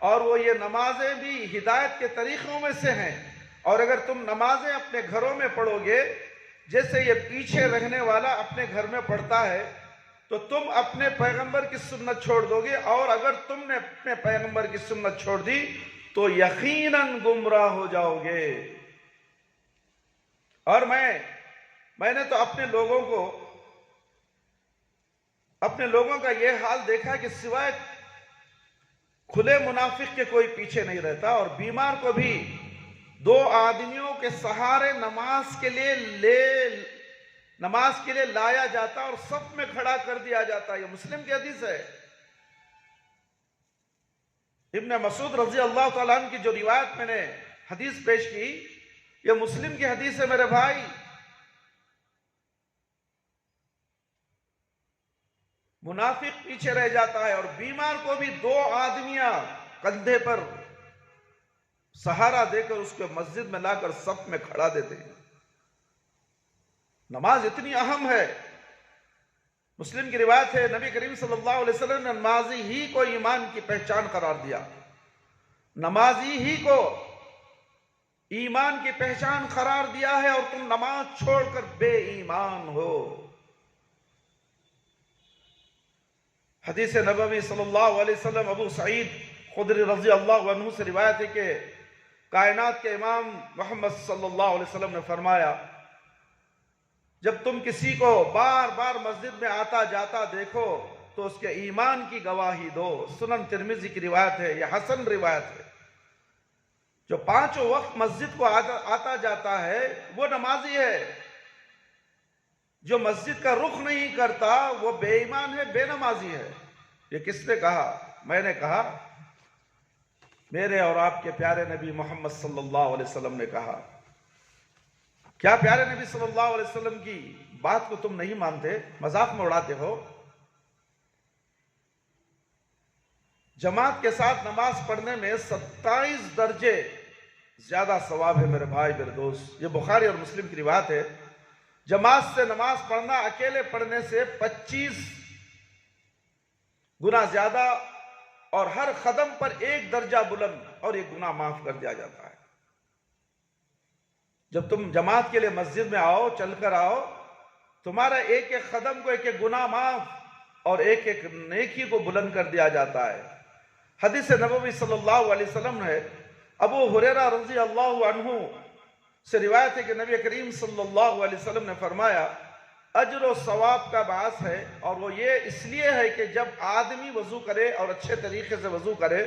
S2: اور وہ یہ نمازیں بھی ہدایت کے طریقوں میں سے ہیں. اور اگر تم نمازیں اپنے گھروں میں پڑھو گے جیسے یہ پیچھے رہنے والا اپنے گھر میں پڑھتا ہے تو تم اپنے پیغمبر کی سنت چھوڑ دو گے، اور اگر تم نے اپنے پیغمبر کی سنت چھوڑ دی تو یقیناً گمراہ ہو جاؤ گے۔ اور میں نے تو اپنے لوگوں کا یہ حال دیکھا کہ سوائے کھلے منافق کے کوئی پیچھے نہیں رہتا، اور بیمار کو بھی 2 آدمیوں کے سہارے نماز کے لیے لایا جاتا اور صف میں کھڑا کر دیا جاتا۔ یہ مسلم کی حدیث ہے۔ ابن مسعود رضی اللہ تعالیٰ عنہ کی جو روایت میں نے حدیث پیش کی، یہ مسلم کی حدیث ہے میرے بھائی۔ منافق پیچھے رہ جاتا ہے اور بیمار کو بھی 2 آدمیاں کندھے پر سہارا دے کر اس کو مسجد میں لا کر صف میں کھڑا دیتے ہیں۔ نماز اتنی اہم ہے۔ مسلم کی روایت ہے، نبی کریم صلی اللہ علیہ وسلم نے نمازی ہی کو ایمان کی پہچان قرار دیا۔ نمازی ہی کو ایمان کی پہچان قرار دیا ہے، اور تم نماز چھوڑ کر بے ایمان ہو۔ حدیث نبوی صلی اللہ علیہ وسلم ابو سعید خدری رضی اللہ عنہ سے روایت ہے کہ کائنات کے امام محمد صلی اللہ علیہ وسلم نے فرمایا، جب تم کسی کو بار بار مسجد میں آتا جاتا دیکھو تو اس کے ایمان کی گواہی دو۔ سنن ترمذی کی روایت ہے، یہ حسن روایت ہے۔ جو 5 وقت مسجد کو آتا جاتا ہے وہ نمازی ہے۔ جو مسجد کا رخ نہیں کرتا وہ بے ایمان ہے، بے نمازی ہے۔ یہ کس نے کہا؟ میں نے کہا، میرے اور آپ کے پیارے نبی محمد صلی اللہ علیہ وسلم نے کہا۔ کیا پیارے نبی صلی اللہ علیہ وسلم کی بات کو تم نہیں مانتے، مذاق میں اڑاتے ہو؟ جماعت کے ساتھ نماز پڑھنے میں 27 درجے زیادہ ثواب ہے میرے بھائی میرے دوست۔ یہ بخاری اور مسلم کی روایت ہے۔ جماعت سے نماز پڑھنا اکیلے پڑھنے سے 25 گنا زیادہ، اور ہر قدم پر 1 درجہ بلند، اور یہ گناہ معاف کر دیا جاتا ہے۔ جب تم جماعت کے لیے مسجد میں آؤ، چل کر آؤ، تمہارا ایک ایک قدم کو ایک ایک گناہ معاف اور ایک ایک نیکی کو بلند کر دیا جاتا ہے۔ حدیث نبوی صلی اللہ علیہ وسلم ہے، ابو ہریرہ رضی اللہ عنہ سے روایت ہے کہ نبی کریم صلی اللہ علیہ وسلم نے فرمایا، اجر و ثواب کا باعث ہے، اور وہ یہ اس لیے ہے کہ جب آدمی وضو کرے اور اچھے طریقے سے وضو کرے،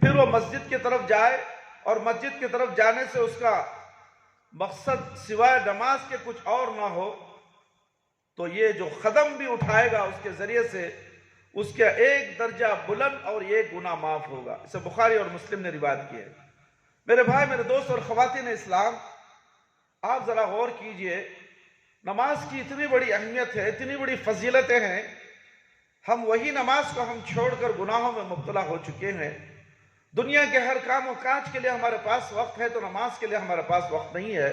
S2: پھر وہ مسجد کی طرف جائے، اور مسجد کی طرف جانے سے اس کا مقصد سوائے نماز کے کچھ اور نہ ہو، تو یہ جو قدم بھی اٹھائے گا اس کے ذریعے سے اس کا 1 درجہ بلند اور 1 گناہ معاف ہوگا۔ اسے بخاری اور مسلم نے روایت کی ہے۔ میرے بھائی میرے دوست اور خواتین اسلام، آپ ذرا غور کیجئے، نماز کی اتنی بڑی اہمیت ہے، اتنی بڑی فضیلتیں ہیں، ہم وہی نماز کو ہم چھوڑ کر گناہوں میں مبتلا ہو چکے ہیں۔ دنیا کے ہر کام و کاج کے لیے ہمارے پاس وقت ہے تو نماز کے لیے ہمارے پاس وقت نہیں ہے،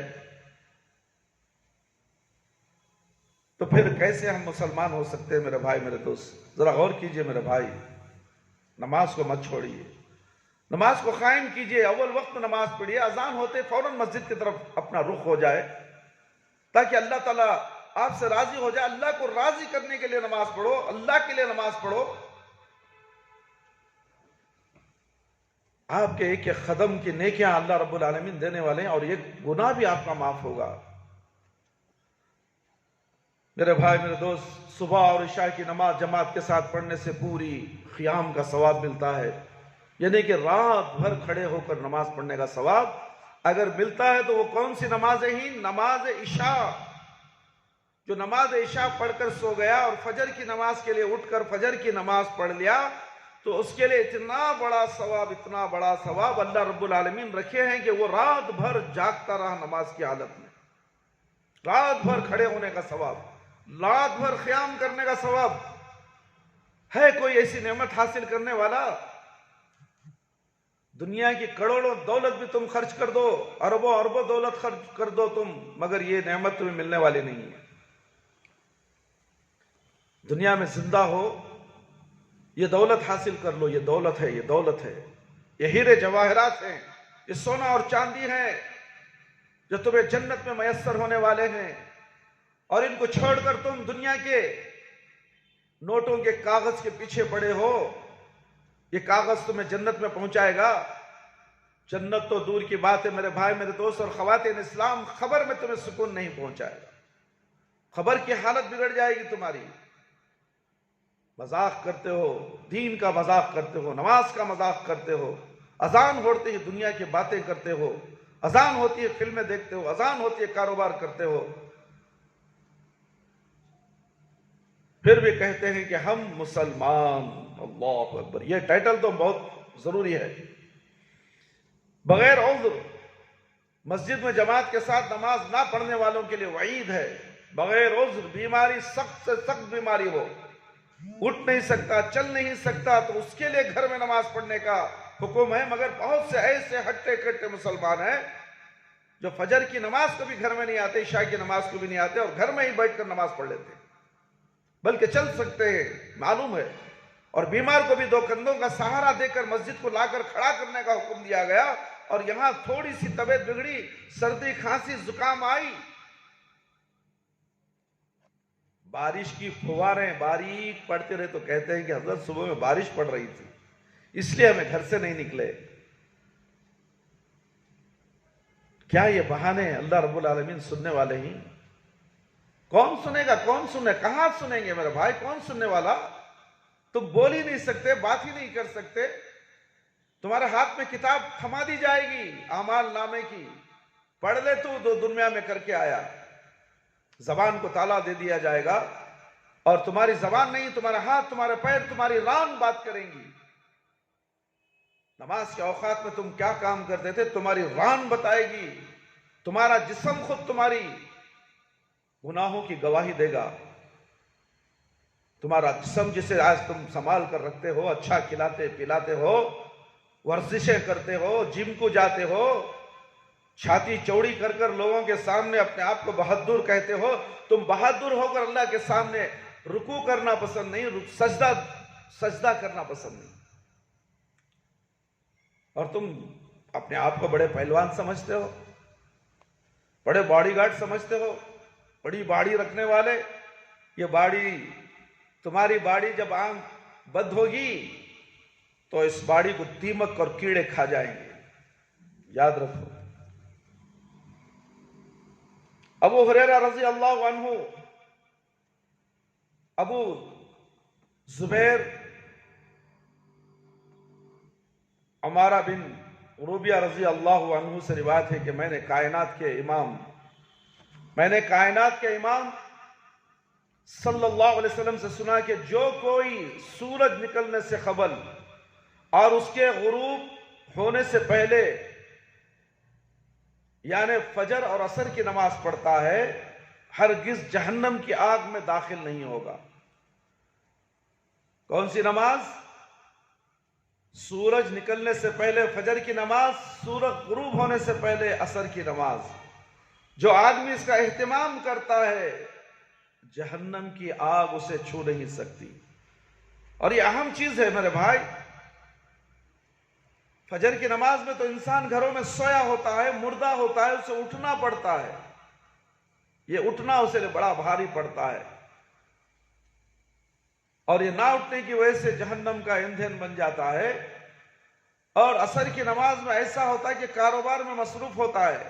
S2: تو پھر کیسے ہم مسلمان ہو سکتے ہیں؟ میرے بھائی میرے دوست ذرا غور کیجئے میرے بھائی، نماز کو مت چھوڑیے، نماز کو قائم کیجئے، اول وقت میں نماز پڑھیے، اذان ہوتے فوراً مسجد کی طرف اپنا رخ ہو جائے تاکہ اللہ تعالیٰ آپ سے راضی ہو جائے۔ اللہ کو راضی کرنے کے لیے نماز پڑھو، اللہ کے لیے نماز پڑھو۔ آپ کے ایک ایک قدم کی نیکیاں اللہ رب العالمین دینے والے ہیں، اور یہ گناہ بھی آپ کا معاف ہوگا۔ میرے بھائی میرے دوست، صبح اور عشاء کی نماز جماعت کے ساتھ پڑھنے سے پوری قیام کا ثواب ملتا ہے، یعنی کہ رات بھر کھڑے ہو کر نماز پڑھنے کا ثواب اگر ملتا ہے تو وہ کون سی نمازیں ہی؟ نماز عشاء۔ جو نماز عشاء پڑھ کر سو گیا اور فجر کی نماز کے لیے اٹھ کر فجر کی نماز پڑھ لیا تو اس کے لیے اتنا بڑا ثواب اللہ رب العالمین رکھے ہیں کہ وہ رات بھر جاگتا رہا نماز کی حالت میں، رات بھر کھڑے ہونے کا ثواب، رات بھر قیام کرنے کا ثواب۔ ہے کوئی ایسی نعمت حاصل کرنے والا؟ دنیا کی کروڑوں دولت بھی تم خرچ کر دو، اربوں اربوں دولت خرچ کر دو تم، مگر یہ نعمت تمہیں ملنے والی نہیں ہے۔ دنیا میں زندہ ہو، یہ دولت حاصل کر لو، یہ دولت ہے، یہ دولت ہے، یہ ہیرے جواہرات ہیں، یہ سونا اور چاندی ہے، جو تمہیں جنت میں میسر ہونے والے ہیں، اور ان کو چھوڑ کر تم دنیا کے نوٹوں کے کاغذ کے پیچھے پڑے ہو۔ یہ کاغذ تمہیں جنت میں پہنچائے گا؟ جنت تو دور کی بات ہے میرے بھائی، میرے دوست اور خواتین اسلام، خبر میں تمہیں سکون نہیں پہنچائے گا، خبر کی حالت بگڑ جائے گی تمہاری۔ مذاق کرتے ہو، دین کا مذاق کرتے ہو، نماز کا مذاق کرتے ہو، اذان ہوتی ہے دنیا کی باتیں کرتے ہو، اذان ہوتی ہے فلمیں دیکھتے ہو، اذان ہوتی ہے کاروبار کرتے ہو، پھر بھی کہتے ہیں کہ ہم مسلمان۔ اللہ اکبر، یہ ٹائٹل تو بہت ضروری ہے۔ بغیر عذر مسجد میں جماعت کے ساتھ نماز نہ پڑھنے والوں کے لیے وعید ہے۔ بغیر عذر، بیماری سخت سے سخت بیماری ہو، اٹھ نہیں سکتا، چل نہیں سکتا، تو اس کے لیے گھر میں نماز پڑھنے کا حکم ہے۔ مگر بہت سے ایسے ہٹے کٹے مسلمان ہیں جو فجر کی نماز کو بھی گھر میں نہیں آتے، عشاء کی نماز کو بھی نہیں آتے، اور گھر میں ہی بیٹھ کر نماز پڑھ لیتے ہیں، بلکہ چل سکتے ہیں، معلوم ہے، اور بیمار کو بھی دو کندھوں کا سہارا دے کر مسجد کو لا کر کھڑا کرنے کا حکم دیا گیا۔ اور یہاں تھوڑی سی طبیعت بگڑی، سردی کھانسی زکام آئی، بارش کی فواریں باریک پڑتے رہے تو کہتے ہیں کہ حضرت صبح میں بارش پڑ رہی تھی، اس لیے ہمیں گھر سے نہیں نکلے۔ کیا یہ بہانے اللہ رب العالمین سننے والے ہیں؟ کون سنے گا؟ کون سنے؟ کہاں سنیں گے میرے بھائی؟ کون سننے والا؟ تم بول ہی نہیں سکتے، بات ہی نہیں کر سکتے، تمہارے ہاتھ میں کتاب تھما دی جائے گی اعمال نامے کی، پڑھ لے تو دو دنیا میں کر کے آیا، زبان کو تالا دے دیا جائے گا، اور تمہاری زبان نہیں، تمہارا ہاتھ، تمہارے پیر، تمہاری ران بات کریں گی۔ نماز کے اوقات میں تم کیا کام کرتے تھے تمہاری ران بتائے گی، تمہارا جسم خود تمہاری گناہوں کی گواہی دے گا۔ تمہارا جسم جسے آج تم سنبھال کر رکھتے ہو، اچھا کھلاتے پلاتے ہو، ورزشیں کرتے ہو، جم کو جاتے ہو، چھاتی چوڑی کر کر لوگوں کے سامنے اپنے آپ کو بہادر کہتے ہو، تم بہادر ہو کر اللہ کے سامنے رکوع کرنا پسند نہیں، سجدہ کرنا پسند نہیں، اور تم اپنے آپ کو بڑے پہلوان سمجھتے ہو، بڑے باڈی گارڈ سمجھتے ہو، بڑی باڑی رکھنے والے۔ یہ باڑی، تمہاری باڑی جب آنکھ بند ہوگی تو اس باڑی کو دیمک اور کیڑے کھا جائیں گے، یاد رکھو۔ ابو ہریرہ رضی اللہ عنہ، ابو زبیر عمارہ بن روبیہ رضی اللہ عنہ سے روایت ہے کہ میں نے کائنات کے امام صلی اللہ علیہ وسلم سے سنا کہ جو کوئی سورج نکلنے سے قبل اور اس کے غروب ہونے سے پہلے یعنی فجر اور عصر کی نماز پڑھتا ہے، ہرگز جہنم کی آگ میں داخل نہیں ہوگا۔ کون سی نماز؟ سورج نکلنے سے پہلے فجر کی نماز، سورج غروب ہونے سے پہلے عصر کی نماز۔ جو آدمی اس کا اہتمام کرتا ہے جہنم کی آگ اسے چھو نہیں سکتی۔ اور یہ اہم چیز ہے میرے بھائی، فجر کی نماز میں تو انسان گھروں میں سویا ہوتا ہے، مردہ ہوتا ہے، اسے اٹھنا پڑتا ہے، یہ اٹھنا اسے بڑا بھاری پڑتا ہے، اور یہ نہ اٹھنے کی وجہ سے جہنم کا ایندھن بن جاتا ہے۔ اور عصر کی نماز میں ایسا ہوتا ہے کہ کاروبار میں مصروف ہوتا ہے،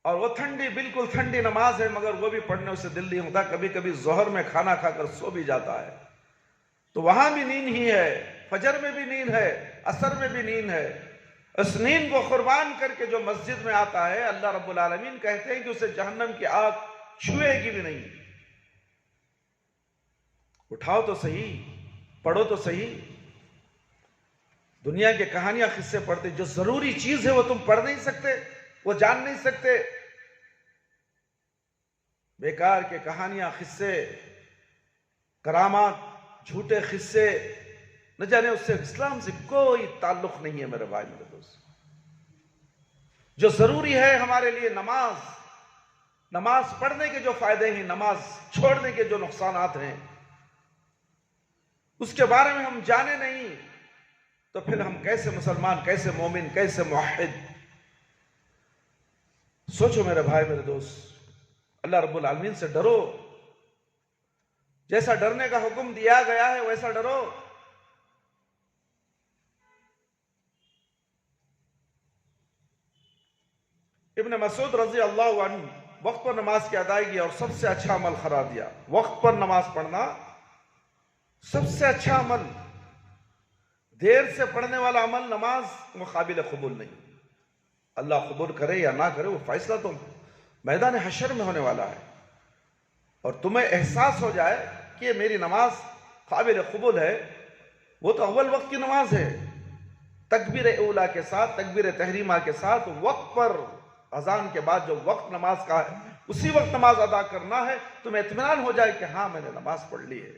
S2: اور وہ ٹھنڈی، بالکل ٹھنڈی نماز ہے، مگر وہ بھی پڑھنے اسے دل نہیں ہوتا، کبھی کبھی ظہر میں کھانا کھا کر سو بھی جاتا ہے، تو وہاں بھی نیند ہی ہے، فجر میں بھی نیند ہے، عصر میں بھی نیند ہے۔ اس نیند کو قربان کر کے جو مسجد میں آتا ہے، اللہ رب العالمین کہتے ہیں کہ اسے جہنم کی آگ چھوئے گی بھی نہیں۔ اٹھاؤ تو صحیح، پڑھو تو صحیح۔ دنیا کے کہانیاں قصے پڑھتے، جو ضروری چیز ہے وہ تم پڑھ نہیں سکتے، وہ جان نہیں سکتے۔ بیکار کے کہانیاں، قصے، کرامات، جھوٹے قصے، نہ جانے اس سے اسلام سے کوئی تعلق نہیں ہے میرے بھائی میرے دوست۔ جو ضروری ہے ہمارے لیے نماز پڑھنے کے جو فائدے ہیں، نماز چھوڑنے کے جو نقصانات ہیں، اس کے بارے میں ہم جانے نہیں تو پھر ہم کیسے مسلمان، کیسے مومن، کیسے موحد، سوچو میرے بھائی میرے دوست، اللہ رب العالمین سے ڈرو، جیسا ڈرنے کا حکم دیا گیا ہے ویسا ڈرو۔ ابن مسعود رضی اللہ عنہ وقت پر نماز کی ادائیگی اور سب سے اچھا عمل قرار دیا۔ وقت پر نماز پڑھنا سب سے اچھا عمل، دیر سے پڑھنے والا عمل نماز قابل قبول نہیں۔ اللہ قبول کرے یا نہ کرے وہ فیصلہ تو میدان حشر میں ہونے والا ہے، اور تمہیں احساس ہو جائے کہ میری نماز قابل قبول ہے، وہ تو اول وقت کی نماز ہے، تکبیر اولا کے ساتھ، تکبیر تحریمہ کے ساتھ، وقت پر اذان کے بعد جو وقت نماز کا ہے اسی وقت نماز ادا کرنا ہے۔ تمہیں اطمینان ہو جائے کہ ہاں میں نے نماز پڑھ لی ہے۔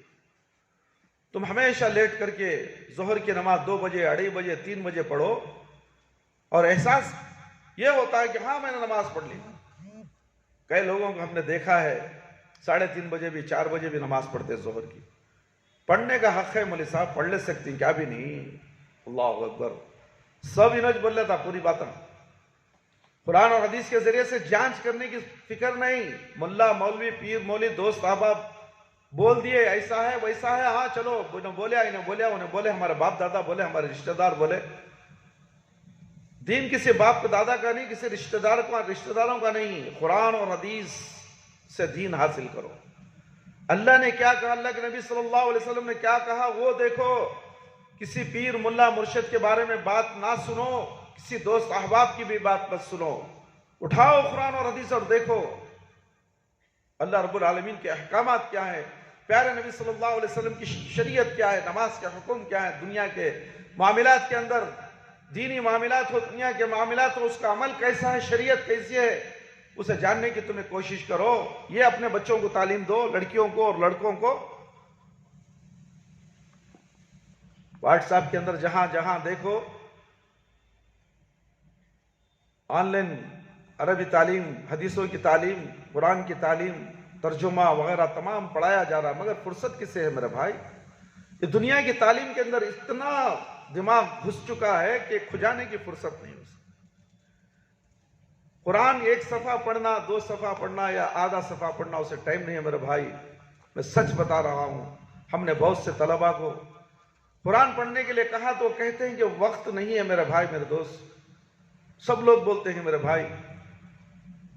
S2: تم ہمیشہ لیٹ کر کے ظہر کی نماز 2 بجے، 2:30 بجے، 3 بجے پڑھو، اور احساس یہ ہوتا ہے کہ ہاں میں نے نماز پڑھ لی۔ کئی لوگوں کو ہم نے دیکھا ہے 3:30 بجے بھی، 4 بجے بھی نماز پڑھتے ظہر کی۔ پڑھنے کا حق ہے مولوی صاحب، پڑھ لے سکتی، کیا بھی نہیں۔ اللہ اکبر، سب انج بول لیتا پوری باتیں، قرآن اور حدیث کے ذریعے سے جانچ کرنے کی فکر نہیں۔ ملا، مولوی، پیر، مولوی، دوست، احباب بول دیے ایسا ہے ویسا ہے، ہاں چلو، انہیں بولیا انہیں بولیا، انہیں بولے ہمارے باپ دادا بولے، ہمارے رشتہ دار بولے۔ دین کسی باپ دادا کا نہیں، کسی رشتہ داروں کا نہیں، قرآن اور حدیث سے دین حاصل کرو۔ اللہ نے کیا کہا، اللہ کے نبی صلی اللہ علیہ وسلم نے کیا کہا وہ دیکھو۔ کسی پیر، ملا، مرشد کے بارے میں بات نہ سنو، کسی دوست احباب کی بھی بات مت سنو، اٹھاؤ قرآن اور حدیث اور دیکھو اللہ رب العالمین کے احکامات کیا ہیں، پیارے نبی صلی اللہ علیہ وسلم کی شریعت کیا ہے، نماز کے حکم کیا ہے، دنیا کے معاملات کے اندر، دینی معاملات ہو، دنیا کے معاملات ہو، اس کا عمل کیسا ہے، شریعت کیسی ہے، اسے جاننے کی تمہیں کوشش کرو۔ یہ اپنے بچوں کو تعلیم دو، لڑکیوں کو اور لڑکوں کو۔ واٹس ایپ کے اندر جہاں جہاں دیکھو آن لائن عربی تعلیم، حدیثوں کی تعلیم، قرآن کی تعلیم، ترجمہ وغیرہ تمام پڑھایا جا رہا، مگر فرصت کس سے ہے میرے بھائی؟ یہ دنیا کی تعلیم کے اندر اتنا دماغ گھس چکا ہے کہ کھجانے کی فرصت نہیں۔ قرآن 1 صفحہ پڑھنا، 2 صفحہ پڑھنا یا آدھا صفحہ پڑھنا، اسے ٹائم نہیں ہے میرے بھائی۔ میں سچ بتا رہا ہوں، ہم نے بہت سے طلباء کو قرآن پڑھنے کے لیے کہا تو وہ کہتے ہیں کہ وقت نہیں ہے میرے بھائی میرے دوست۔ سب لوگ بولتے ہیں میرے بھائی،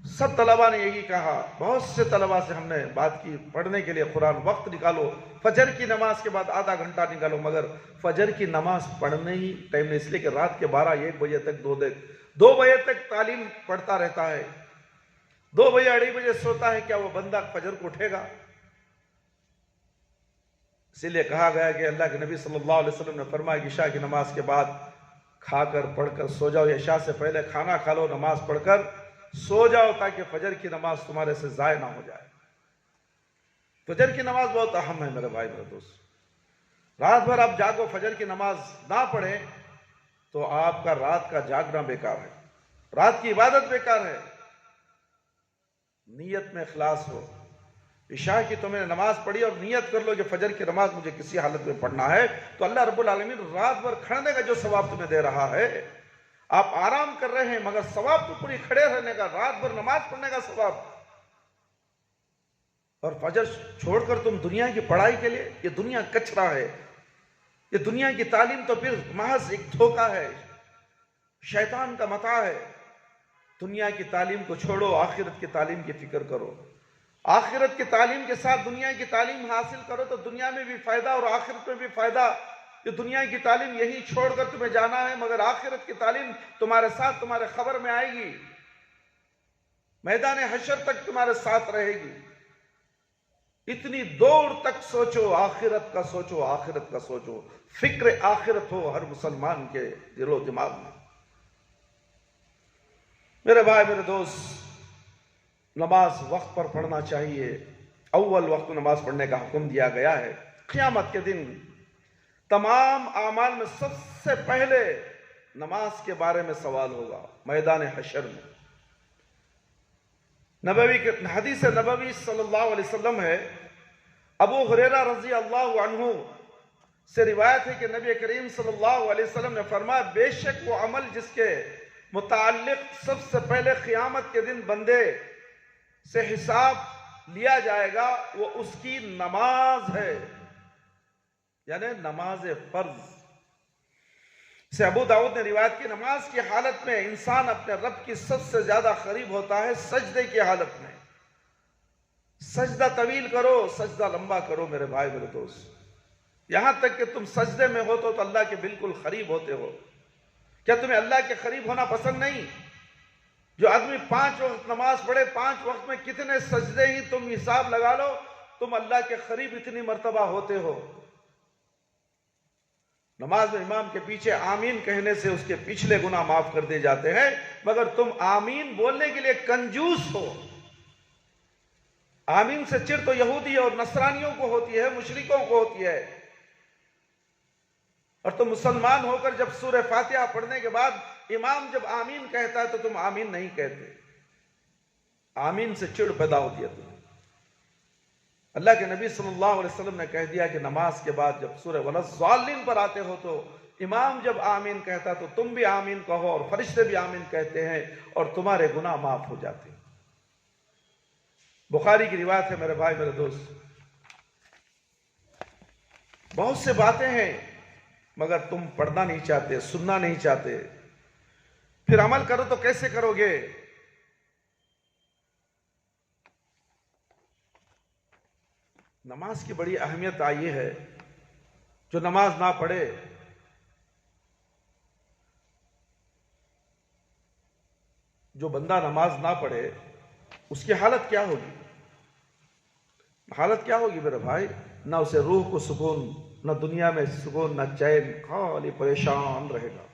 S2: سب طلباء نے یہی کہا، بہت سے طلباء سے ہم نے بات کی، پڑھنے کے لیے قرآن وقت نکالو، فجر کی نماز کے بعد آدھا گھنٹہ نکالو، مگر فجر کی نماز پڑھنے ہی ٹائم نہیں، اس لیے کہ رات کے 12-1 بجے تک 2 بجے تک تعلیم پڑھتا رہتا ہے، 2 بجے 2:30 بجے سوتا ہے، کیا وہ بندہ فجر کو اٹھے گا؟ اسی لیے کہا گیا کہ اللہ کے نبی صلی اللہ علیہ وسلم نے فرمایا کہ عشاء کی نماز کے بعد کھا کر پڑھ کر سو جاؤ، عشاء سے پہلے کھانا کھا لو، نماز پڑھ کر سو جاؤ، تاکہ فجر کی نماز تمہارے سے ضائع نہ ہو جائے۔ فجر کی نماز بہت اہم ہے میرے بھائی میرے دوست۔ رات بھر آپ جاگو، فجر کی نماز نہ پڑھیں تو آپ کا رات کا جاگنا بیکار ہے، رات کی عبادت بیکار ہے۔ نیت میں اخلاص ہو، عشاء کی تم نے نماز پڑھی اور نیت کر لو کہ فجر کی نماز مجھے کسی حالت میں پڑھنا ہے، تو اللہ رب العالمین رات بھر کھڑنے کا جو ثواب تمہیں دے رہا ہے، آپ آرام کر رہے ہیں مگر ثواب تو پوری کھڑے رہنے کا، رات بھر نماز پڑھنے کا ثواب۔ اور فجر چھوڑ کر تم دنیا کی پڑھائی کے لیے، یہ دنیا کچرا ہے، یہ دنیا کی تعلیم تو پھر محض ایک دھوکہ ہے، شیطان کا متاع ہے۔ دنیا کی تعلیم کو چھوڑو، آخرت کی تعلیم کی فکر کرو، آخرت کی تعلیم کے ساتھ دنیا کی تعلیم حاصل کرو تو دنیا میں بھی فائدہ اور آخرت میں بھی فائدہ۔ یہ دنیا کی تعلیم یہی چھوڑ کر تمہیں جانا ہے، مگر آخرت کی تعلیم تمہارے ساتھ تمہارے خبر میں آئے گی، میدان حشر تک تمہارے ساتھ رہے گی۔ اتنی دور تک سوچو، آخرت کا سوچو، آخرت کا سوچو، فکر آخرت ہو ہر مسلمان کے دل و دماغ میں۔ میرے بھائی میرے دوست، نماز وقت پر پڑھنا چاہیے، اول وقت نماز پڑھنے کا حکم دیا گیا ہے۔ قیامت کے دن تمام اعمال میں سب سے پہلے نماز کے بارے میں سوال ہوگا میدان حشر میں۔ حدیث نبوی صلی اللہ علیہ وسلم ہے، ابو ہریرہ رضی اللہ عنہ سے روایت ہے کہ نبی کریم صلی اللہ علیہ وسلم نے فرمایا، بے شک وہ عمل جس کے متعلق سب سے پہلے قیامت کے دن بندے سے حساب لیا جائے گا وہ اس کی نماز ہے، یعنی نماز فرض سے ابو داؤد نے روایت کی، نماز کی حالت میں انسان اپنے رب کی سب سے زیادہ قریب ہوتا ہے سجدے کی حالت میں۔ سجدہ طویل کرو، سجدہ لمبا کرو میرے بھائی میرے دوست، یہاں تک کہ تم سجدے میں ہو تو اللہ کے بالکل قریب ہوتے ہو۔ کیا تمہیں اللہ کے قریب ہونا پسند نہیں؟ جو آدمی 5 وقت نماز پڑھے، 5 وقت میں کتنے سجدے ہی تم حساب لگا لو، تم اللہ کے قریب اتنی مرتبہ ہوتے ہو۔ نماز میں امام کے پیچھے آمین کہنے سے اس کے پچھلے گناہ معاف کر دیے جاتے ہیں، مگر تم آمین بولنے کے لیے کنجوس ہو۔ آمین سے چڑ تو یہودی اور نصرانیوں کو ہوتی ہے، مشرکوں کو ہوتی ہے، اور تم مسلمان ہو کر جب سورہ فاتحہ پڑھنے کے بعد امام جب آمین کہتا ہے تو تم آمین نہیں کہتے، آمین سے چڑ پیدا ہوتی ہے تمہیں۔ اللہ کے نبی صلی اللہ علیہ وسلم نے کہہ دیا کہ نماز کے بعد جب سورہ وَلَضَّالِّينَ پر آتے ہو تو امام جب آمین کہتا تو تم بھی آمین کہو، اور فرشتے بھی آمین کہتے ہیں، اور تمہارے گناہ معاف ہو جاتے ہیں۔ بخاری کی روایت ہے میرے بھائی میرے دوست۔ بہت سے باتیں ہیں مگر تم پڑھنا نہیں چاہتے، سننا نہیں چاہتے، پھر عمل کرو تو کیسے کرو گے؟ نماز کی بڑی اہمیت آئی ہے، جو نماز نہ پڑھے جو بندہ نماز نہ پڑھے اس کی حالت کیا ہوگی؟ حالت کیا ہوگی میرے بھائی؟ نہ اسے روح کو سکون، نہ دنیا میں سکون، نہ چین، خالی پریشان رہے گا۔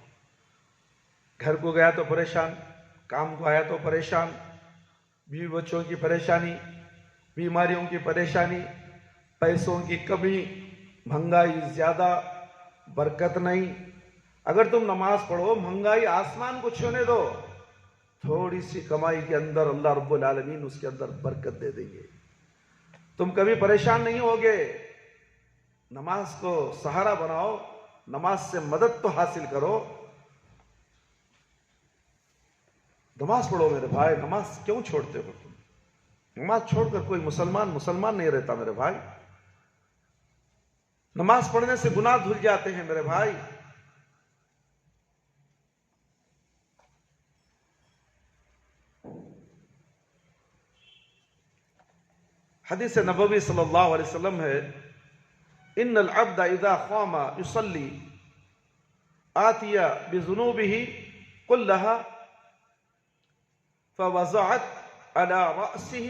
S2: گھر کو گیا تو پریشان، کام کو آیا تو پریشان، بیوی بچوں کی پریشانی، بیماریوں کی پریشانی، پیسوں کی کمی، مہنگائی زیادہ، برکت نہیں۔ اگر تم نماز پڑھو، مہنگائی آسمان کو چھونے دو، تھوڑی سی کمائی کے اندر اللہ رب العالمین اس کے اندر برکت دے دیں گے، تم کبھی پریشان نہیں ہوگے۔ نماز کو سہارا بناؤ، نماز سے مدد تو حاصل کرو۔ نماز پڑھو میرے بھائی، نماز کیوں چھوڑتے ہو تم؟ نماز چھوڑ کر کوئی مسلمان نہیں رہتا میرے بھائی۔ نماز پڑھنے سے گناہ دھل جاتے ہیں میرے بھائی۔ حدیث نبوی صلی اللہ علیہ وسلم ہے، ان العبد اذا قام يصلي آتي بذنوبه كلها فوزعت على رأسه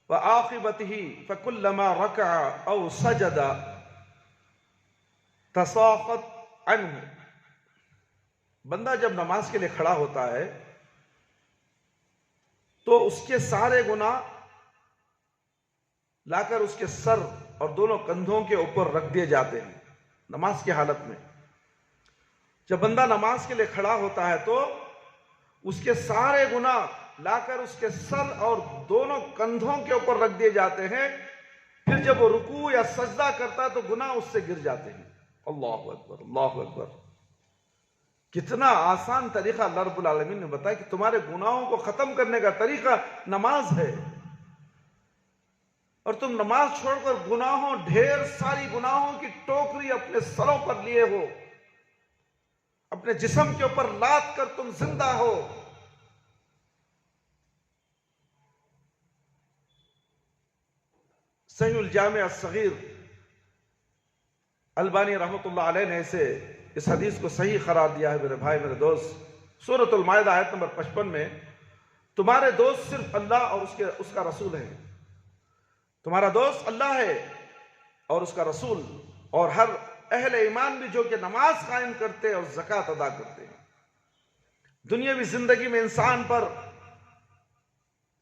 S2: وعاقبته فكلما ركع او سجد تساقط عنه۔ بندہ جب نماز کے لیے کھڑا ہوتا ہے تو اس کے سارے گناہ لا کر اس کے سر اور دونوں کندھوں کے اوپر رکھ دیے جاتے ہیں نماز کی حالت میں۔ جب بندہ نماز کے لیے کھڑا ہوتا ہے تو اس کے سارے گناہ لا کر اس کے سر اور دونوں کندھوں کے اوپر رکھ دیے جاتے ہیں، پھر جب وہ رکوع یا سجدہ کرتا ہے تو گناہ اس سے گر جاتے ہیں۔ اللہ اکبر، اللہ اکبر۔ کتنا آسان طریقہ اللہ رب العالمین نے بتایا کہ تمہارے گناہوں کو ختم کرنے کا طریقہ نماز ہے، اور تم نماز چھوڑ کر گناہوں، ڈھیر ساری گناہوں کی ٹوکری اپنے سروں پر لیے ہو، اپنے جسم کے اوپر لاد کر تم زندہ ہو۔ صحیح الجامع الصغیر البانی رحمۃ اللہ علیہ نے اس حدیث کو صحیح قرار دیا ہے میرے بھائی میرے دوست۔ سورۃ المائدہ آیت نمبر 55 میں، تمہارے دوست صرف اللہ اور اس کا رسول ہے۔ تمہارا دوست اللہ ہے اور اس کا رسول، اور ہر اہل ایمان بھی جو کہ نماز قائم کرتے اور زکوٰۃ ادا کرتے ہیں۔ دنیاوی زندگی میں انسان پر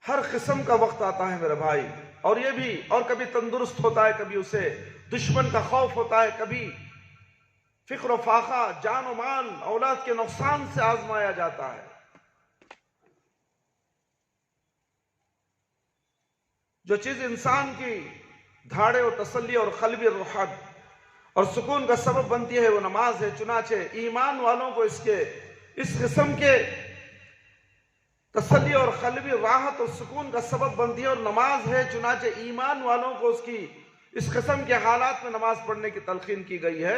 S2: ہر قسم کا وقت آتا ہے میرے بھائی، اور یہ بھی، اور کبھی تندرست ہوتا ہے، کبھی اسے دشمن کا خوف ہوتا ہے، کبھی فقر و فاقہ، جان و مال، اولاد کے نقصان سے آزمایا جاتا ہے۔ جو چیز انسان کی دھاڑے و تسلی اور قلبی راحت اور سکون کا سبب بنتی ہے وہ نماز ہے۔ چنانچہ ایمان والوں کو اس قسم کے تسلی اور قلبی راحت اور سکون کا سبب بنتی ہے، اور نماز ہے، چنانچہ ایمان والوں کو اس قسم کے حالات میں نماز پڑھنے کی تلقین کی گئی ہے۔